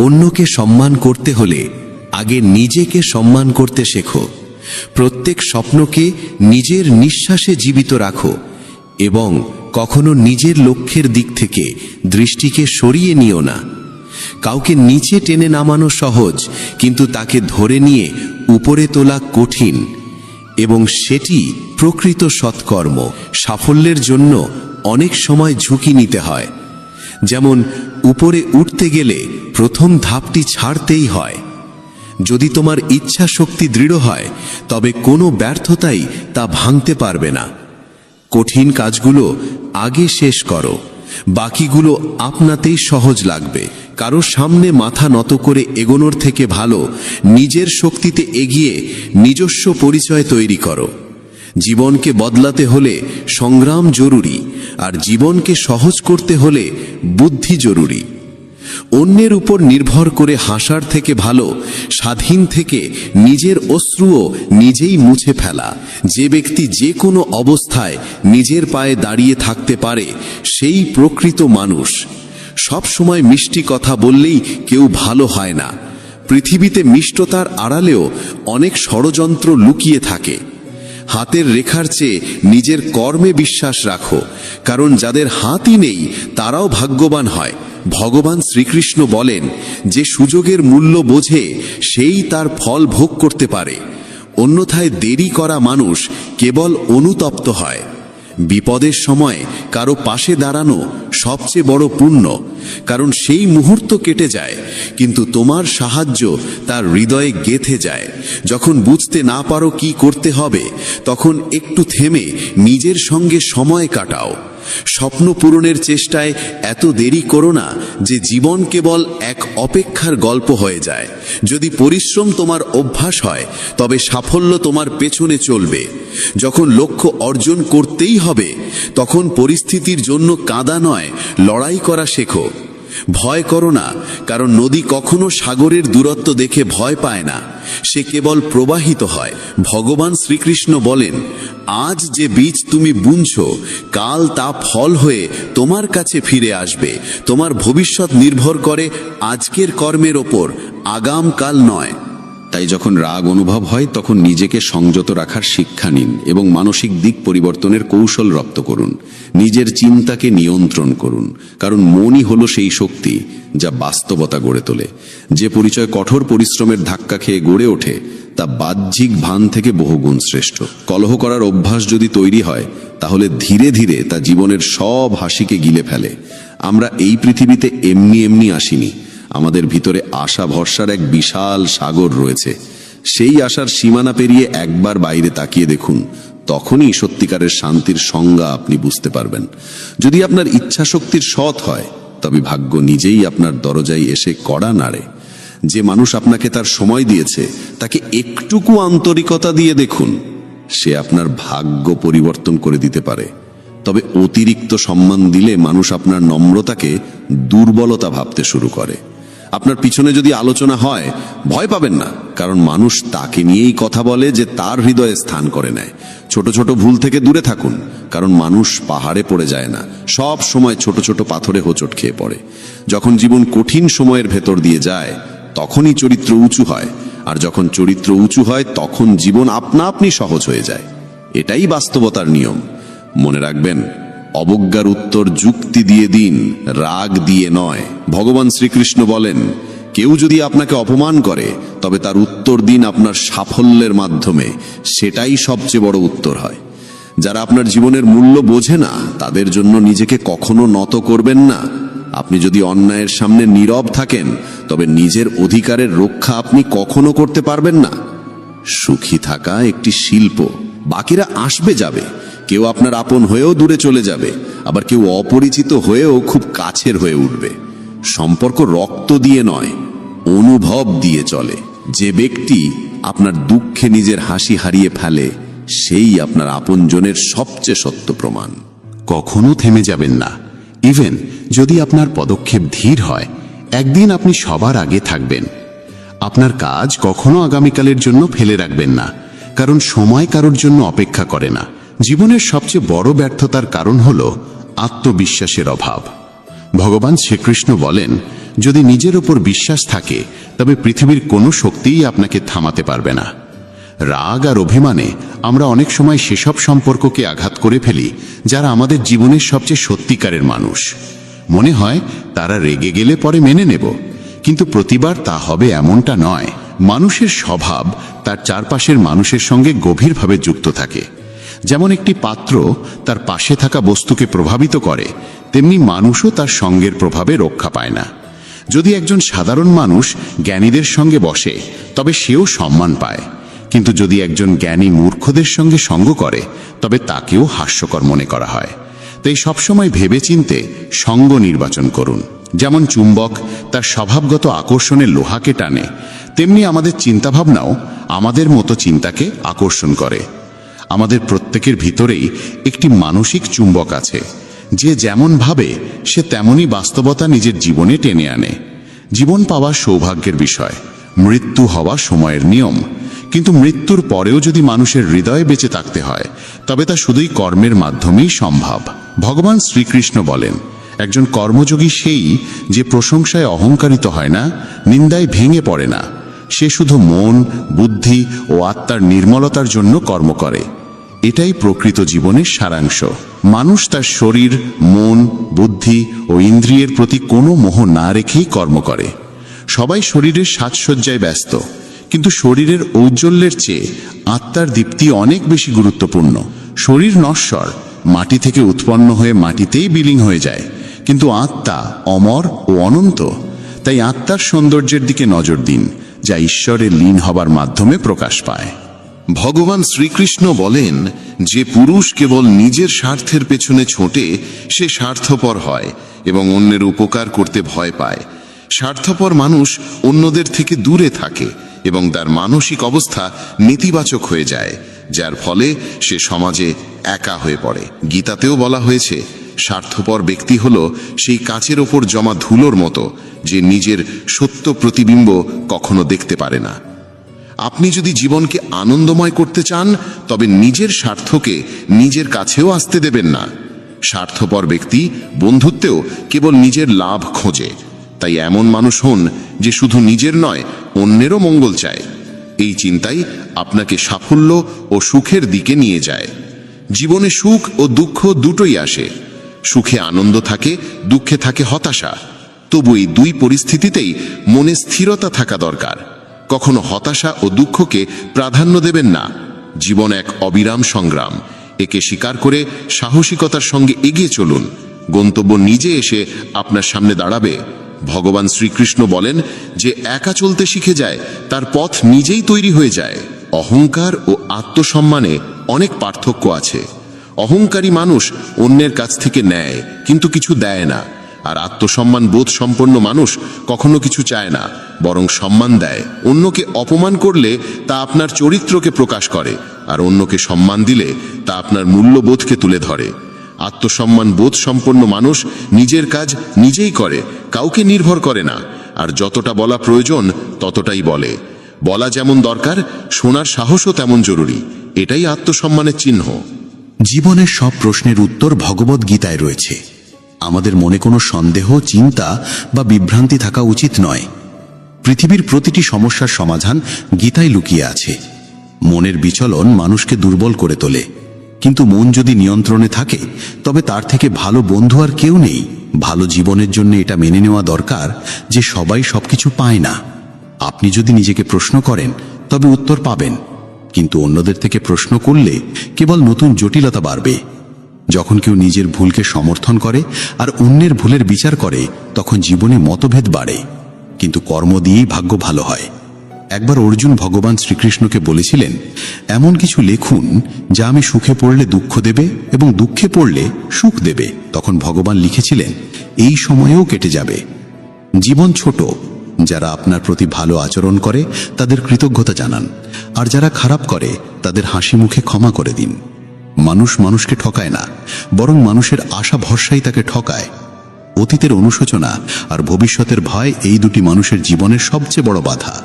অন্যকে সম্মান করতে হলে আগে নিজেকে সম্মান করতে শেখো। প্রত্যেক স্বপ্নকে নিজের নিঃশ্বাসে জীবিত রাখো এবং কখনো নিজের লক্ষ্যের দিক থেকে দৃষ্টিকে সরিয়ে নিও না। কাউকে নিচে টেনে নামানো সহজ, কিন্তু তাকে ধরে নিয়ে উপরে তোলা কঠিন, এবং সেটি প্রকৃত সৎকর্ম। সাফল্যের জন্য অনেক সময় ঝুঁকি নিতে হয়। যেমন উপরে উঠতে গেলে প্রথম ধাপটি ছাড়তেই হয়। যদি তোমার ইচ্ছা শক্তি দৃঢ় হয় তবে কোনো ব্যর্থতাই তা ভাঙতে পারবে না। কঠিন কাজগুলো আগে শেষ করো, বাকিগুলো আপনাতেই সহজ লাগবে। কারো সামনে মাথা নত করে এগোনোর থেকে ভালো নিজের শক্তিতে এগিয়ে নিজস্ব পরিচয় তৈরি করো। জীবনকে বদলাতে হলে সংগ্রাম জরুরি, আর জীবনকে সহজ করতে হলে বুদ্ধি জরুরি। অন্যের উপর নির্ভর করে হাসার থেকে ভালো স্বাধীন থেকে নিজের অশ্রুও নিজেই মুছে ফেলা। যে ব্যক্তি যে কোনো অবস্থায় নিজের পায়ে দাঁড়িয়ে থাকতে পারে সেই প্রকৃত মানুষ। সব সময় মিষ্টি কথা বললেই কেউ ভালো হয় না। পৃথিবীতে মিষ্টতার আড়ালেও অনেক ষড়যন্ত্র লুকিয়ে থাকে। হাতের রেখার চেয়ে নিজের কর্মে বিশ্বাস রাখো, কারণ যাদের হাতই নেই তারাও ভাগ্যবান হয়। ভগবান শ্রীকৃষ্ণ বলেন, যে সুযোগের মূল্য বোঝে সেই তার ফল ভোগ করতে পারে, অন্যথায় দেরি করা মানুষ কেবল অনুতপ্ত হয়। বিপদের সময় কারো পাশে দাঁড়ানো সবচেয়ে বড় পুণ্য, কারণ সেই মুহূর্ত কেটে যায় কিন্তু তোমার সাহায্য তার হৃদয়ে গেঁথে যায়। যখন বুঝতে না পারো কি করতে হবে তখন একটু থেমে নিজের সঙ্গে সময় কাটাও। স্বপ্ন পূরণের চেষ্টায় এত দেরি করো না যে জীবন কেবল এক অপেক্ষার গল্প হয়ে যায়। যদি পরিশ্রম তোমার অভ্যাস হয় তবে সাফল্য তোমার পেছনে চলবে। যখন লক্ষ্য অর্জন করতেই হবে তখন পরিস্থিতির জন্য কাঁদা নয়, লড়াই করা শেখো। ভয় করো না, কারণ নদী কখনো সাগরের দূরত্ব দেখে ভয় পায় না, সে কেবল প্রবাহিত হয়। ভগবান শ্রীকৃষ্ণ বলেন, আজ যে বীজ তুমি বুনছো কাল তা ফল হয়ে তোমার কাছে ফিরে আসবে। তোমার ভবিষ্যৎ নির্ভর করে আজকের কর্মের ওপর, আগামকাল নয়। তাই যখন রাগ অনুভব হয় তখন নিজেকে সংযত রাখার শিক্ষা নিন এবং মানসিক দিক পরিবর্তনের কৌশল রপ্ত করুন। নিজের চিন্তাকে নিয়ন্ত্রণ করুন, কারণ মনই হলো সেই শক্তি যা বাস্তবতা গড়ে তোলে। যে পরিচয় কঠোর পরিশ্রমের ধাক্কা খেয়ে গড়ে ওঠে তা বাহ্যিক ভান থেকে বহুগুণ শ্রেষ্ঠ। কলহ করার অভ্যাস যদি তৈরি হয় তাহলে ধীরে ধীরে তা জীবনের সব হাসিকে গিলে ফেলে। আমরা এই পৃথিবীতে এমনি এমনি আসিনি, আমাদের ভিতরে আশা ভরসার এক বিশাল সাগর রয়েছে। সেই আশার সীমানা পেরিয়ে একবার বাইরে তাকিয়ে দেখুন, তখনই সত্যিকারের শান্তির সংজ্ঞা আপনি বুঝতে পারবেন। যদি আপনার ইচ্ছা শক্তির সৎ হয় তবে ভাগ্য নিজেই আপনার দরজায় এসে কড়া নাড়ে। যে মানুষ আপনাকে তার সময় দিয়েছে তাকে একটুকু আন্তরিকতা দিয়ে দেখুন, সে আপনার ভাগ্য পরিবর্তন করে দিতে পারে। তবে অতিরিক্ত সম্মান দিলে মানুষ আপনার নম্রতাকে দুর্বলতা ভাবতে শুরু করে। আপনার পিছনে যদি আলোচনা হয় ভয় পাবেন না, কারণ মানুষ তাকে নিয়েই কথা বলে যে তার হৃদয়ে স্থান করে নেয়। ছোট ছোট ভুল থেকে দূরে থাকুন, কারণ মানুষ পাহাড়ে পড়ে যায় না, সব সময় ছোট ছোট পাথরে হোঁচট খেয়ে পড়ে। যখন জীবন কঠিন সময়ের ভেতর দিয়ে যায় তখনই চরিত্র উঁচু হয়, আর যখন চরিত্র উঁচু হয় তখন জীবন আপনা আপনি সহজ হয়ে যায়। এটাই বাস্তবতার নিয়ম। মনে রাখবেন, অবজ্ঞার উত্তর যুক্তি দিয়ে দিন, রাগ দিয়ে নয়। ভগবান শ্রীকৃষ্ণ বলেন, কেউ যদি আপনাকে অপমান করে তবে তার উত্তর দিন আপনার সাফল্যের মাধ্যমে, সেটাই সবচেয়ে বড় উত্তর হয়। যারা আপনার জীবনের মূল্য বোঝে না তাদের জন্য নিজেকে কখনো নত করবেন না। আপনি যদি অন্যায়ের সামনে নীরব থাকেন তবে নিজের অধিকারের রক্ষা আপনি কখনো করতে পারবেন না। সুখী থাকা একটি শিল্প। বাকিরা আসবে যাবে, কেউ আপনার আপন হয়েও দূরে চলে যাবে, আবার কেউ অপরিচিত হয়েও খুব কাছের হয়ে উঠবে। সম্পর্ক রক্ত দিয়ে নয়, অনুভব দিয়ে চলে। যে ব্যক্তি আপনার দুঃখে নিজের হাসি হারিয়ে ফেলে সেই আপনার আপনজনের সবচেয়ে সত্য প্রমাণ। কখনো থেমে যাবেন না, ইভেন যদি আপনার পদক্ষেপ ধীর হয়, একদিন আপনি সবার আগে থাকবেন। আপনার কাজ কখনো আগামীকালের জন্য ফেলে রাখবেন না, কারণ সময় কারোর জন্য অপেক্ষা করে না। জীবনের সবচেয়ে বড় ব্যর্থতার কারণ হল আত্মবিশ্বাসের অভাব। ভগবান শ্রীকৃষ্ণ বলেন, যদি নিজের উপর বিশ্বাস থাকে তবে পৃথিবীর কোনো শক্তিই আপনাকে থামাতে পারবে না। রাগ আর অভিমানে আমরা অনেক সময় সেসব সম্পর্ককে আঘাত করে ফেলি যারা আমাদের জীবনের সবচেয়ে সত্যিকারের মানুষ। মনে হয় তারা রেগে গেলে পরে মেনে নেব, কিন্তু প্রতিবার তা হবে এমনটা নয়। মানুষের স্বভাব তার চারপাশের মানুষের সঙ্গে গভীরভাবে যুক্ত থাকে। যেমন একটি পাত্র তার পাশে থাকা বস্তুকে প্রভাবিত করে, তেমনি মানুষও তার সঙ্গের প্রভাবে রক্ষা পায় না। যদি একজন সাধারণ মানুষ জ্ঞানীদের সঙ্গে বসে তবে সেও সম্মান পায়, কিন্তু যদি একজন জ্ঞানী মূর্খদের সঙ্গে সঙ্গ করে তবে তাকেও হাস্যকর মনে করা হয়। তাই সবসময় ভেবেচিন্তে সঙ্গ নির্বাচন করুন। যেমন চুম্বক তার স্বভাবগত আকর্ষণে লোহাকে টানে, তেমনি আমাদের চিন্তাভাবনাও আমাদের মতো চিন্তাকে আকর্ষণ করে। আমাদের প্রত্যেকের ভিতরেই একটি মানসিক চুম্বক আছে, যে যেমন ভাবে সে তেমনই বাস্তবতা নিজের জীবনে টেনে আনে। জীবন পাওয়া সৌভাগ্যের বিষয়, মৃত্যু হওয়া সময়ের নিয়ম। কিন্তু মৃত্যুর পরেও যদি মানুষের হৃদয়ে বেঁচে থাকতে হয় তবে তা শুধুই কর্মের মাধ্যমেই সম্ভব। ভগবান শ্রীকৃষ্ণ বলেন, একজন কর্মযোগী সেই যে প্রশংসায় অহংকারিত হয় না, নিন্দায় ভেঙে পড়ে না। সে শুধু মন, বুদ্ধি ও আত্মার নির্মলতার জন্য কর্ম করে। এটাই প্রকৃত জীবনের সারাংশ। মানুষ তার শরীর, মন, বুদ্ধি ও ইন্দ্রিয়ের প্রতি কোনো মোহ না রেখেই কর্ম করে। সবাই শরীরের সাজসজ্জায় ব্যস্ত, কিন্তু শরীরের ঔজ্জ্বল্যের চেয়ে আত্মার দীপ্তি অনেক বেশি গুরুত্বপূর্ণ। শরীর নশ্বর, মাটি থেকে উৎপন্ন হয়ে মাটিতেই বিলীন হয়ে যায়, কিন্তু আত্মা অমর ও অনন্ত। তাই আত্মার সৌন্দর্যের দিকে নজর দিন, যা ঈশ্বরে লীন হবার মাধ্যমে প্রকাশ পায়। ভগবান শ্রীকৃষ্ণ বলেন, যে পুরুষ কেবল নিজের স্বার্থের পেছনে ছোটে সে স্বার্থপর হয় এবং অন্যের উপকার করতে ভয় পায়। স্বার্থপর মানুষ অন্যদের থেকে দূরে থাকে এবং তার মানসিক অবস্থা নেতিবাচক হয়ে যায়, যার ফলে সে সমাজে একা হয়ে পড়ে। গীতাতেও বলা হয়েছে, স্বার্থপর ব্যক্তি হল সেই কাচের ওপর জমা ধুলোর মতো, যে নিজের সত্য প্রতিবিম্ব কখনো দেখতে পারে না। আপনি যদি জীবনকে আনন্দময় করতে চান তবে নিজের স্বার্থকে নিজের কাছেও আসতে দেবেন না। স্বার্থপর ব্যক্তি বন্ধুত্বেও কেবল নিজের লাভ খোঁজে। তাই এমন মানুষ হন যে শুধু নিজের নয়, অন্যেরও মঙ্গল চায়। এই চিন্তাই আপনাকে সাফল্য ও সুখের দিকে নিয়ে যায়। জীবনে সুখ ও দুঃখ দুটোই আসে। সুখে আনন্দ থাকে, দুঃখে থাকে হতাশা। তবু এই দুই পরিস্থিতিতেই মনে স্থিরতা থাকা দরকার। কখনো হতাশা ও দুঃখকে প্রাধান্য দেবেন না। জীবন এক অবিরাম সংগ্রাম। একে স্বীকার করে সাহসিকতার সঙ্গে এগিয়ে চলুন। গন্তব্য নিজে এসে আপনার সামনে দাঁড়াবে। ভগবান শ্রীকৃষ্ণ বলেন, যে একা চলতে শিখে যায় তার পথ নিজেই তৈরি হয়ে যায়। অহংকার ও আত্মসম্মানে অনেক পার্থক্য আছে। অহংকারী মানুষ অন্যের কাছ থেকে নেয় কিন্তু কিছু দেয় না, আর আত্মসম্মান বোধ সম্পন্ন মানুষ কখনো কিছু চায় না, বরং সম্মান দেয়। অন্যকে অপমান করলে তা আপনার চরিত্রকে প্রকাশ করে, আর অন্যকে সম্মান দিলে তা আপনার মূল্যবোধকে তুলে ধরে। আত্মসম্মান বোধ সম্পন্ন মানুষ নিজের কাজ নিজেই করে, কাউকে নির্ভর করে না, আর যতটা বলা প্রয়োজন ততটাই বলে। বলা যেমন দরকার, শোনার সাহসও তেমন জরুরি। এটাই আত্মসম্মানের চিহ্ন। জীবনের সব প্রশ্নের উত্তর ভগবদ গীতায় রয়েছে। আমাদের মনে কোনো সন্দেহ, চিন্তা বা বিভ্রান্তি থাকা উচিত নয়। পৃথিবীর প্রতিটি সমস্যার সমাধান গীতায় লুকিয়ে আছে। মনের বিচলন মানুষকে দুর্বল করে তোলে, কিন্তু মন যদি নিয়ন্ত্রণে থাকে তবে তার থেকে ভালো বন্ধু আর কেউ নেই। ভালো জীবনের জন্য এটা মেনে নেওয়া দরকার যে সবাই সবকিছু পায় না। আপনি যদি নিজেকে প্রশ্ন করেন তবে উত্তর পাবেন, কিন্তু অন্যদের থেকে প্রশ্ন করলে কেবল নতুন জটিলতা বাড়বে। যখন কেউ নিজের ভুলকে সমর্থন করে আর অন্যের ভুলের বিচার করে তখন জীবনে মতভেদ বাড়ে, কিন্তু কর্ম দিয়েই ভাগ্য ভালো হয়। একবার অর্জুন ভগবান শ্রীকৃষ্ণকে বলেছিলেন, এমন কিছু লিখুন যা আমি সুখে পড়লে দুঃখ দেবে এবং দুঃখে পড়লে সুখ দেবে। তখন ভগবান লিখেছিলেন, এই সময়েও কেটে যাবে। জীবন ছোট। যারা আপনার প্রতি ভালো আচরণ করে তাদের কৃতজ্ঞতা জানান, আর যারা খারাপ করে তাদের হাসি মুখে ক্ষমা করে দিন। মানুষ মানুষকে ঠকায় না, বরং মানুষের আশা ভরসাই তাকে ঠকায়। অতীতের অনুশোচনা আর ভবিষ্যতের ভয় এই দুটি মানুষের জীবনের সবচেয়ে বড় বাধা।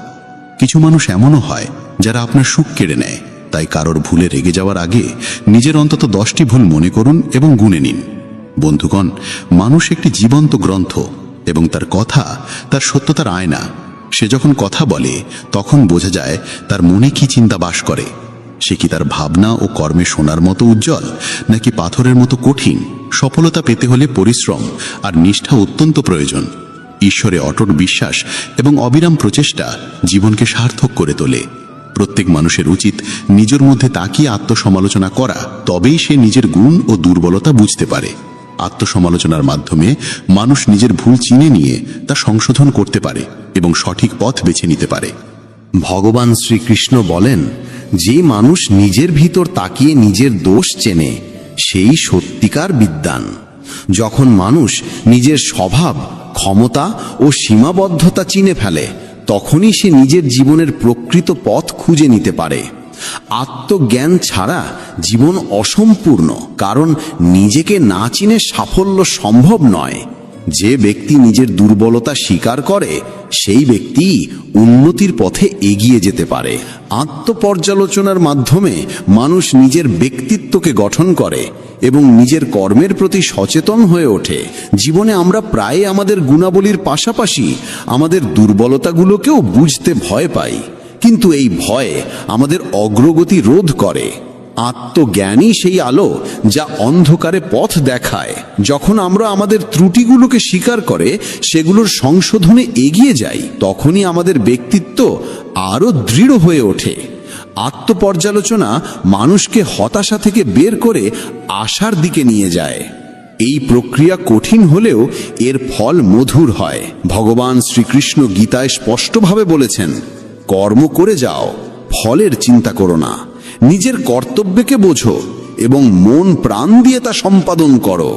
কিছু মানুষ এমনও হয় যারা আপনার সুখ কেড়ে নেয়। তাই কারোর ভুলে রেগে যাওয়ার আগে নিজের অন্তত 10টি ভুল মনে করুন এবং গুনে নিন। বন্ধুগণ, মানুষ একটি জীবন্ত গ্রন্থ এবং তার কথা তার সত্যতার আয়না। সে যখন কথা বলে তখন বোঝা যায় তার মনে কি চিন্তা বাস করে। সে কি তার ভাবনা ও কর্মে সোনার মতো উজ্জ্বল, নাকি পাথরের মতো কঠিন? সফলতা পেতে হলে পরিশ্রম আর নিষ্ঠা অত্যন্ত প্রয়োজন। ঈশ্বরে অটট বিশ্বাস এবং অবিরাম প্রচেষ্টা জীবনকে সার্থক করে তোলে। প্রত্যেক মানুষের উচিত নিজের মধ্যে তাকিয়ে আত্মসমালোচনা করা, তবেই সে নিজের গুণ ও দুর্বলতা বুঝতে পারে। আত্মসমালোচনার মাধ্যমে মানুষ নিজের ভুল চিনে নিয়ে তা সংশোধন করতে পারে এবং সঠিক পথ বেছে নিতে পারে। ভগবান শ্রীকৃষ্ণ বলেন, যে মানুষ নিজের ভিতর তাকিয়ে নিজের দোষ চেনে সেই সত্যিকার বিদ্বান। যখন মানুষ নিজের স্বভাব, ক্ষমতা ও সীমাবদ্ধতা চিনে ফেলে তখনই সে নিজের জীবনের প্রকৃত পথ খুঁজে নিতে পারে। আত্মজ্ঞান ছাড়া জীবন অসম্পূর্ণ, কারণ নিজেকে না চিনে সাফল্য সম্ভব নয়। যে ব্যক্তি নিজের দুর্বলতা স্বীকার করে সেই ব্যক্তি উন্নতির পথে এগিয়ে যেতে পারে। আত্মপর্যালোচনার মাধ্যমে মানুষ নিজের ব্যক্তিত্বকে গঠন করে এবং নিজের কর্মের প্রতি সচেতন হয়ে ওঠে। জীবনে আমরা প্রায় আমাদের গুণাবলীর পাশাপাশি আমাদের দুর্বলতাগুলোকেও বুঝতে ভয় পাই, কিন্তু এই ভয় আমাদের অগ্রগতি রোধ করে। আত্মজ্ঞানই সেই আলো যা অন্ধকারে পথ দেখায়। যখন আমরা আমাদের ত্রুটিগুলোকে স্বীকার করে সেগুলোর সংশোধনে এগিয়ে যাই, তখনই আমাদের ব্যক্তিত্ব আরও দৃঢ় হয়ে ওঠে। আত্মপর্যালোচনা মানুষকে হতাশা থেকে বের করে আশার দিকে নিয়ে যায়। এই প্রক্রিয়া কঠিন হলেও এর ফল মধুর হয়। ভগবান শ্রীকৃষ্ণ গীতায় স্পষ্টভাবে বলেছেন, কর্ম করে যাও, ফলের চিন্তা করো না। নিজের কর্তব্যকে বোঝো এবং মন প্রাণ দিয়ে তা সম্পাদন করো।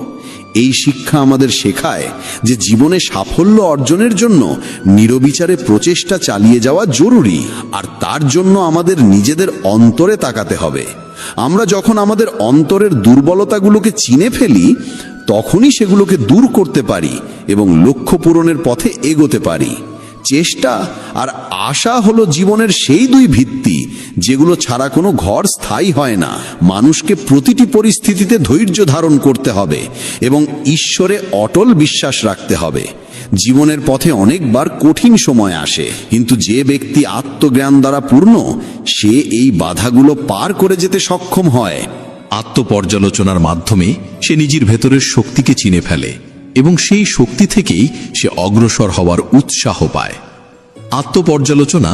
এই শিক্ষা আমাদের শেখায় যে জীবনে সাফল্য অর্জনের জন্য নিরবিচারে প্রচেষ্টা চালিয়ে যাওয়া জরুরি, আর তার জন্য আমাদের নিজেদের অন্তরে তাকাতে হবে। আমরা যখন আমাদের অন্তরের দুর্বলতাগুলোকে চিনে ফেলি তখনই সেগুলোকে দূর করতে পারি এবং লক্ষ্য পূরণের পথে এগোতে পারি। চেষ্টা আর আশা হলো জীবনের সেই দুই ভিত্তি যেগুলো ছাড়া কোনো ঘর স্থায়ী হয় না। মানুষকে প্রতিটি পরিস্থিতিতে ধৈর্য ধারণ করতে হবে এবং ঈশ্বরে অটল বিশ্বাস রাখতে হবে। জীবনের পথে অনেকবার কঠিন সময় আসে, কিন্তু যে ব্যক্তি আত্মজ্ঞান দ্বারা পূর্ণ সে এই বাধাগুলো পার করে যেতে সক্ষম হয়। আত্মপর্যালোচনার মাধ্যমে সে নিজের ভেতরের শক্তিকে চিনে ফেলে এবং সেই শক্তি থেকেই সে অগ্রসর হওয়ার উৎসাহ পায়। আত্মপর্যালোচনা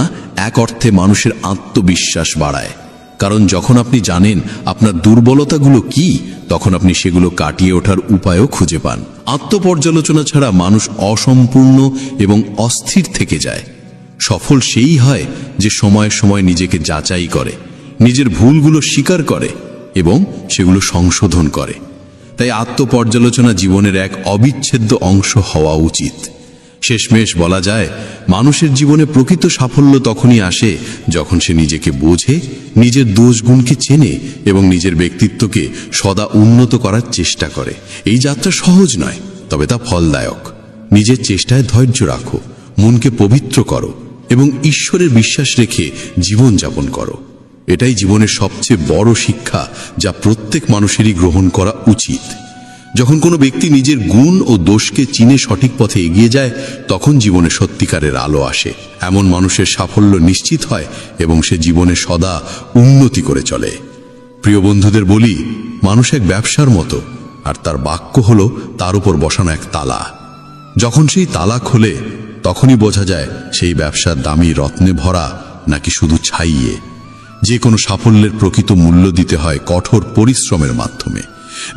এক অর্থে মানুষের আত্মবিশ্বাস বাড়ায়, কারণ যখন আপনি জানেন আপনার দুর্বলতাগুলো কি, তখন আপনি সেগুলো কাটিয়ে ওঠার উপায়ও খুঁজে পান। আত্মপর্যালোচনা ছাড়া মানুষ অসম্পূর্ণ এবং অস্থির থেকে যায়। সফল সেই হয় যে সময়ে সময়ে নিজেকে যাচাই করে, নিজের ভুলগুলো স্বীকার করে এবং সেগুলো সংশোধন করে। তাই আত্মপর্যালোচনা জীবনের এক অবিচ্ছেদ্য অংশ হওয়া উচিত। শেষমেশ বলা যায়, মানুষের জীবনে প্রকৃত সাফল্য তখনই আসে যখন সে নিজেকে বোঝে, নিজের দোষগুণকে চেনে এবং নিজের ব্যক্তিত্বকে সদা উন্নত করার চেষ্টা করে। এই যাত্রা সহজ নয়, তবে তা ফলদায়ক। নিজের চেষ্টায় ধৈর্য রাখো, মনকে পবিত্র করো এবং ঈশ্বরের বিশ্বাস রেখে জীবন যাপন করো। এটাই জীবনের সবচেয়ে বড় শিক্ষা যা প্রত্যেক মানুষেরই গ্রহণ করা উচিত। যখন কোনো ব্যক্তি নিজের গুণ ও দোষকে চিনে সঠিক পথে এগিয়ে যায় তখন জীবনে সত্যিকারের আলো আসে। এমন মানুষের সাফল্য নিশ্চিত হয় এবং সে জীবনে সদা উন্নতি করে চলে। প্রিয় বন্ধুদের বলি, মানুষ এক ব্যবসার মতো, আর তার বাক্য হলো তার উপর বসানো এক তালা। যখন সেই তালা খোলে তখনই বোঝা যায় সেই ব্যবসার দামি রত্নে ভরা নাকি শুধু ছাইয়ে। যে কোনো সাফল্যের প্রকৃত মূল্য দিতে হয় কঠোর পরিশ্রমের মাধ্যমে।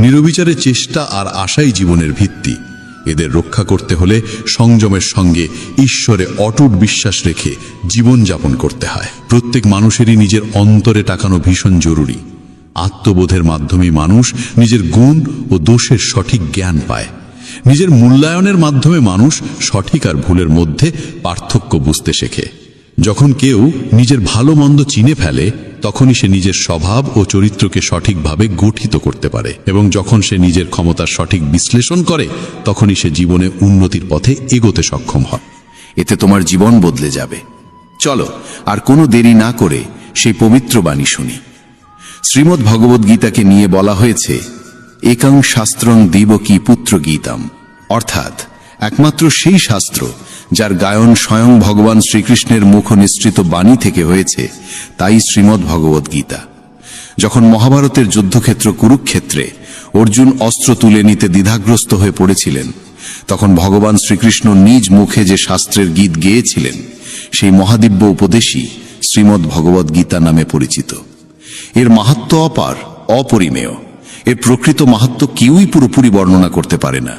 নিরবিচারে চেষ্টা আর আশাই জীবনের ভিত্তি। এদের রক্ষা করতে হলে সংযমের সঙ্গে ঈশ্বরে অটুট বিশ্বাস রেখে জীবন যাপন করতে হয়। প্রত্যেক মানুষেরই নিজের অন্তরে তাকানো ভীষণ জরুরি। আত্মবোধের মাধ্যমে মানুষ নিজের গুণ ও দোষের সঠিক জ্ঞান পায়। নিজের মূল্যায়নের মাধ্যমে মানুষ সঠিক আর ভুলের মধ্যে পার্থক্য বুঝতে শেখে। যখন কেউ নিজের ভালো মন্দ চিনে ফেলে তখনই সে নিজের স্বভাব ও চরিত্রকে সঠিকভাবে গঠিত করতে পারে, এবং যখন সে নিজের ক্ষমতার সঠিক বিশ্লেষণ করে তখনই সে জীবনে উন্নতির পথে এগোতে সক্ষম হয়। এতে তোমার জীবন বদলে যাবে। চলো আর কোনো দেরি না করে সেই পবিত্র বাণী শুনি। শ্রীমদ্ ভগবদ গীতাকে নিয়ে বলা হয়েছে একাং শাস্ত্রং দিবকী পুত্র গীতাম, অর্থাৎ একমাত্র সেই শাস্ত্র যার গায়ন স্বয়ং ভগবান শ্রীকৃষ্ণের মুখ নিঃসৃত বাণী থেকে হয়েছে, তাই শ্রীমদ্ ভগবদ গীতা। যখন মহাভারতের যুদ্ধক্ষেত্র কুরুক্ষেত্রে অর্জুন অস্ত্র তুলে নিতে দ্বিধাগ্রস্ত হয়ে পড়েছিলেন, তখন ভগবান শ্রীকৃষ্ণ নিজ মুখে যে শাস্ত্রের গীত গেয়েছিলেন, সেই মহাদিব্য উপদেশই শ্রীমদ্ ভগবদ গীতা নামে পরিচিত। এর মাহাত্ম্য অপার, অপরিমেয়। এর প্রকৃত মাহাত্ম্য কেউই পুরোপুরি বর্ণনা করতে পারে না।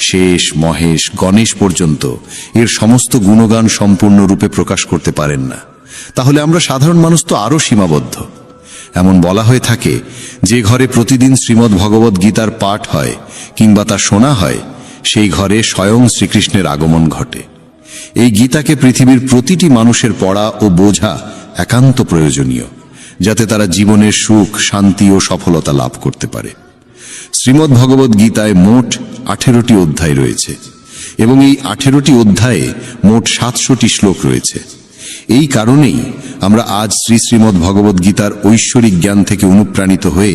শেষ, মহেশ, গণেশ পর্যন্ত এর সমস্ত গুণগান সম্পূর্ণরূপে প্রকাশ করতে পারেন না। তাহলে আমরা সাধারণ মানুষ তো আরও সীমাবদ্ধ। এমন বলা হয়ে থাকে, যে ঘরে প্রতিদিন শ্রীমদ্ ভগবদ গীতার পাঠ হয় কিংবা তা শোনা হয়, সেই ঘরে স্বয়ং শ্রীকৃষ্ণের আগমন ঘটে। এই গীতাকে পৃথিবীর প্রতিটি মানুষের পড়া ও বোঝা একান্ত প্রয়োজনীয়, যাতে তারা জীবনের সুখ, শান্তি ও সফলতা লাভ করতে পারে। শ্রীমদ্ ভগবদ গীতায় মোট 18টি অধ্যায় রয়েছে এবং এই 18টি অধ্যায়ে মোট 700টি শ্লোক রয়েছে। এই কারণেই আমরা আজ শ্রীমদ্ ভগবদ গীতার ঐশ্বরিক জ্ঞান থেকে অনুপ্রাণিত হয়ে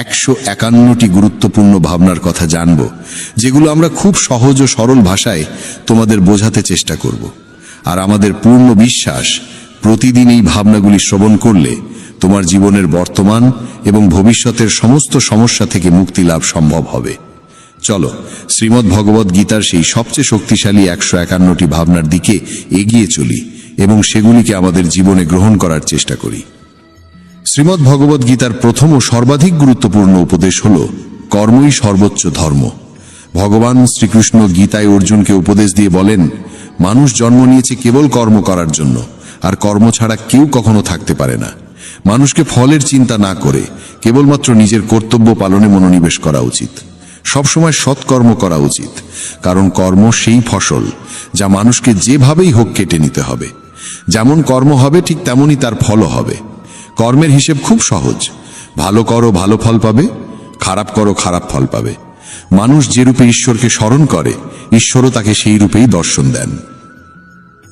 151টি গুরুত্বপূর্ণ ভাবনার কথা জানব, যেগুলো আমরা খুব সহজ ও সরল ভাষায় তোমাদের বোঝাতে চেষ্টা করব। আর আমাদের পূর্ণ বিশ্বাস, প্রতিদিন এই ভাবনাগুলি শ্রবণ করলে তোমার জীবনের বর্তমান এবং ভবিষ্যতের সমস্ত সমস্যা থেকে মুক্তি লাভ সম্ভব হবে। চলো শ্রীমদ্ ভগবদ গীতার সেই সবচেয়ে শক্তিশালী 151টি ভাবনার দিকে এগিয়ে চলি এবং সেগুলিকে আমাদের জীবনে গ্রহণ করার চেষ্টা করি। শ্রীমদ্ ভগবদ গীতার প্রথম ও সর্বাধিক গুরুত্বপূর্ণ উপদেশ হল কর্মই সর্বোচ্চ ধর্ম। ভগবান শ্রীকৃষ্ণ গীতায় অর্জুনকে উপদেশ দিয়ে বলেন, মানুষ জন্ম নিয়েছে কেবল কর্ম করার জন্য, আর কর্ম ছাড়া কেউ কখনো থাকতে পারে না। মানুষকে ফলের চিন্তা না করে কেবলমাত্র নিজের কর্তব্য পালনে মনোনিবেশ করা উচিত। সবসময় সৎকর্ম করা উচিত, কারণ কর্ম সেই ফসল যা মানুষকে যেভাবেই হোক কেটে নিতে হবে। যেমন কর্ম হবে ঠিক তেমনই তার ফলও হবে। কর্মের হিসেব খুব সহজ, ভালো করো ভালো ফল পাবে, খারাপ করো খারাপ ফল পাবে। মানুষ যে রূপে ঈশ্বরকে স্মরণ করে, ঈশ্বরও তাকে সেই রূপেই দর্শন দেন।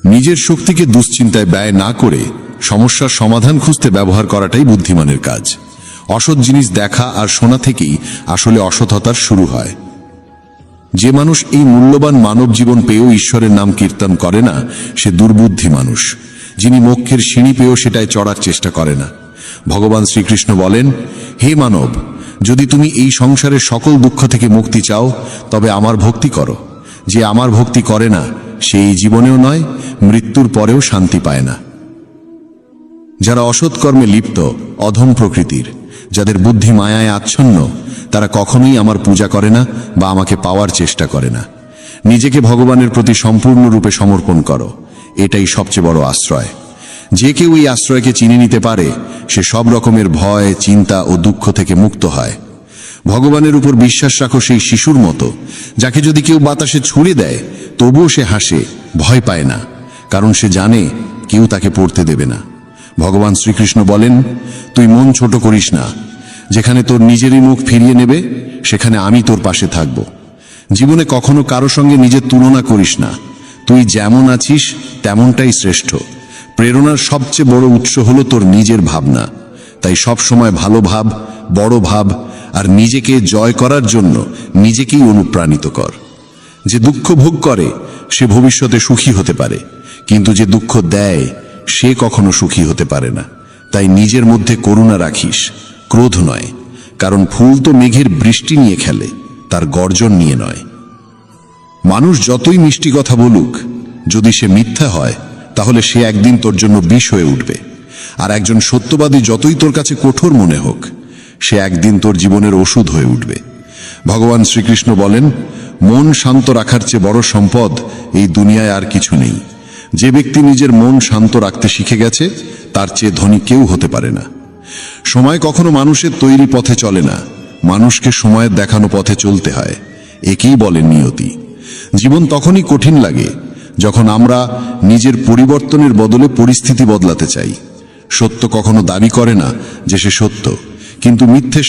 নিজের শক্তিকে দুশ্চিন্তায় ব্যয় না করে সমস্যার সমাধান খুঁজতে ব্যবহার করাটাই বুদ্ধিমানের কাজ। অসৎ জিনিস দেখা আর শোনা থেকেই আসলে অসৎতার শুরু হয়। যে মানুষ এই মূল্যবান মানব জীবন পেয়েও ঈশ্বরের নাম কীর্তন করে না, সে দুর্বুদ্ধি মানুষ, যিনি মোক্ষের সিঁড়ি পেয়েও সেটায় চড়ার চেষ্টা করে না। ভগবান শ্রীকৃষ্ণ বলেন, হে মানব, যদি তুমি এই সংসারের সকল দুঃখ থেকে মুক্তি চাও, তবে আমার ভক্তি করো। যে আমার ভক্তি করে না, সে এই জীবনেও নয়, মৃত্যুর পরেও শান্তি পায় না। যারা অসৎ কর্মে লিপ্ত, অধম প্রকৃতির, যাদের বুদ্ধি মায়ায় আচ্ছন্ন, তারা কখনোই আমার পূজা করে না বা আমাকে পাওয়ার চেষ্টা করে না। নিজেকে ভগবানের প্রতি সম্পূর্ণরূপে সমর্পণ করো, এটাই সবচেয়ে বড় আশ্রয়। যে কেউ এই আশ্রয়কে চিনে নিতে পারে, সে সব রকমের ভয়, চিন্তা ও দুঃখ থেকে মুক্ত হয়। ভগবানের উপর বিশ্বাস রাখো সেই শিশুর মতো, যাকে যদি কেউ বাতাসে ছুঁড়ে দেয় তবুও সে হাসে, ভয় পায় না, কারণ সে জানে কেউ তাকে পড়তে দেবে না। ভগবান শ্রীকৃষ্ণ বলেন, তুই মন ছোট করিস না। যেখানে তোর নিজেরই মুখ ফিরিয়ে নেবে, সেখানে আমি তোর পাশে থাকব। জীবনে কখনো কারো সঙ্গে নিজের তুলনা করিস না। তুই যেমন আছিস তেমনটাই শ্রেষ্ঠ। প্রেরণার সবচেয়ে বড় উৎস হলো তোর নিজের ভাবনা। তাই সব সময় ভালো ভাব, বড় ভাব, আর নিজেকে জয় করার জন্য নিজেকেই অনুপ্রাণিত কর। যে দুঃখ ভোগ করে সে ভবিষ্যতে সুখী হতে পারে, কিন্তু যে দুঃখ দেয় সে কখনো সুখী হতে পারে না। তাই নিজের মধ্যে করুণা রাখিস, ক্রোধ নয়, কারণ ফুল তো মেঘের বৃষ্টি নিয়ে খেলে, তার গর্জন নিয়ে নয়। মানুষ যতই মিষ্টি কথা বলুক, যদি সে মিথ্যা হয়, তাহলে সে একদিন তোর জন্য বিষ হয়ে উঠবে। আর একজন সত্যবাদী যতই তোর কাছে কঠোর মনে হোক, সে একদিন তোর জীবনের ওষুধ হয়ে উঠবে। ভগবান শ্রীকৃষ্ণ বলেন, মন শান্ত রাখার চেয়ে বড় সম্পদ এই দুনিয়ায় আর কিছু নেই। যে ব্যক্তি নিজের মন শান্ত রাখতে শিখে গেছে, তার চেয়ে ধনী কেউ হতে পারে না। সময় কখনো মানুষের তৈরি পথে চলে না, মানুষকে সময়ের দেখানো পথে চলতে হয়। একেই বলে নিয়তি। জীবন তখনই কঠিন লাগে যখন আমরা নিজের পরিবর্তনের বদলে পরিস্থিতি বদলাতে চাই। সত্য কখনো দাবি করে না যে সে সত্য, কিন্তু মিথ্যে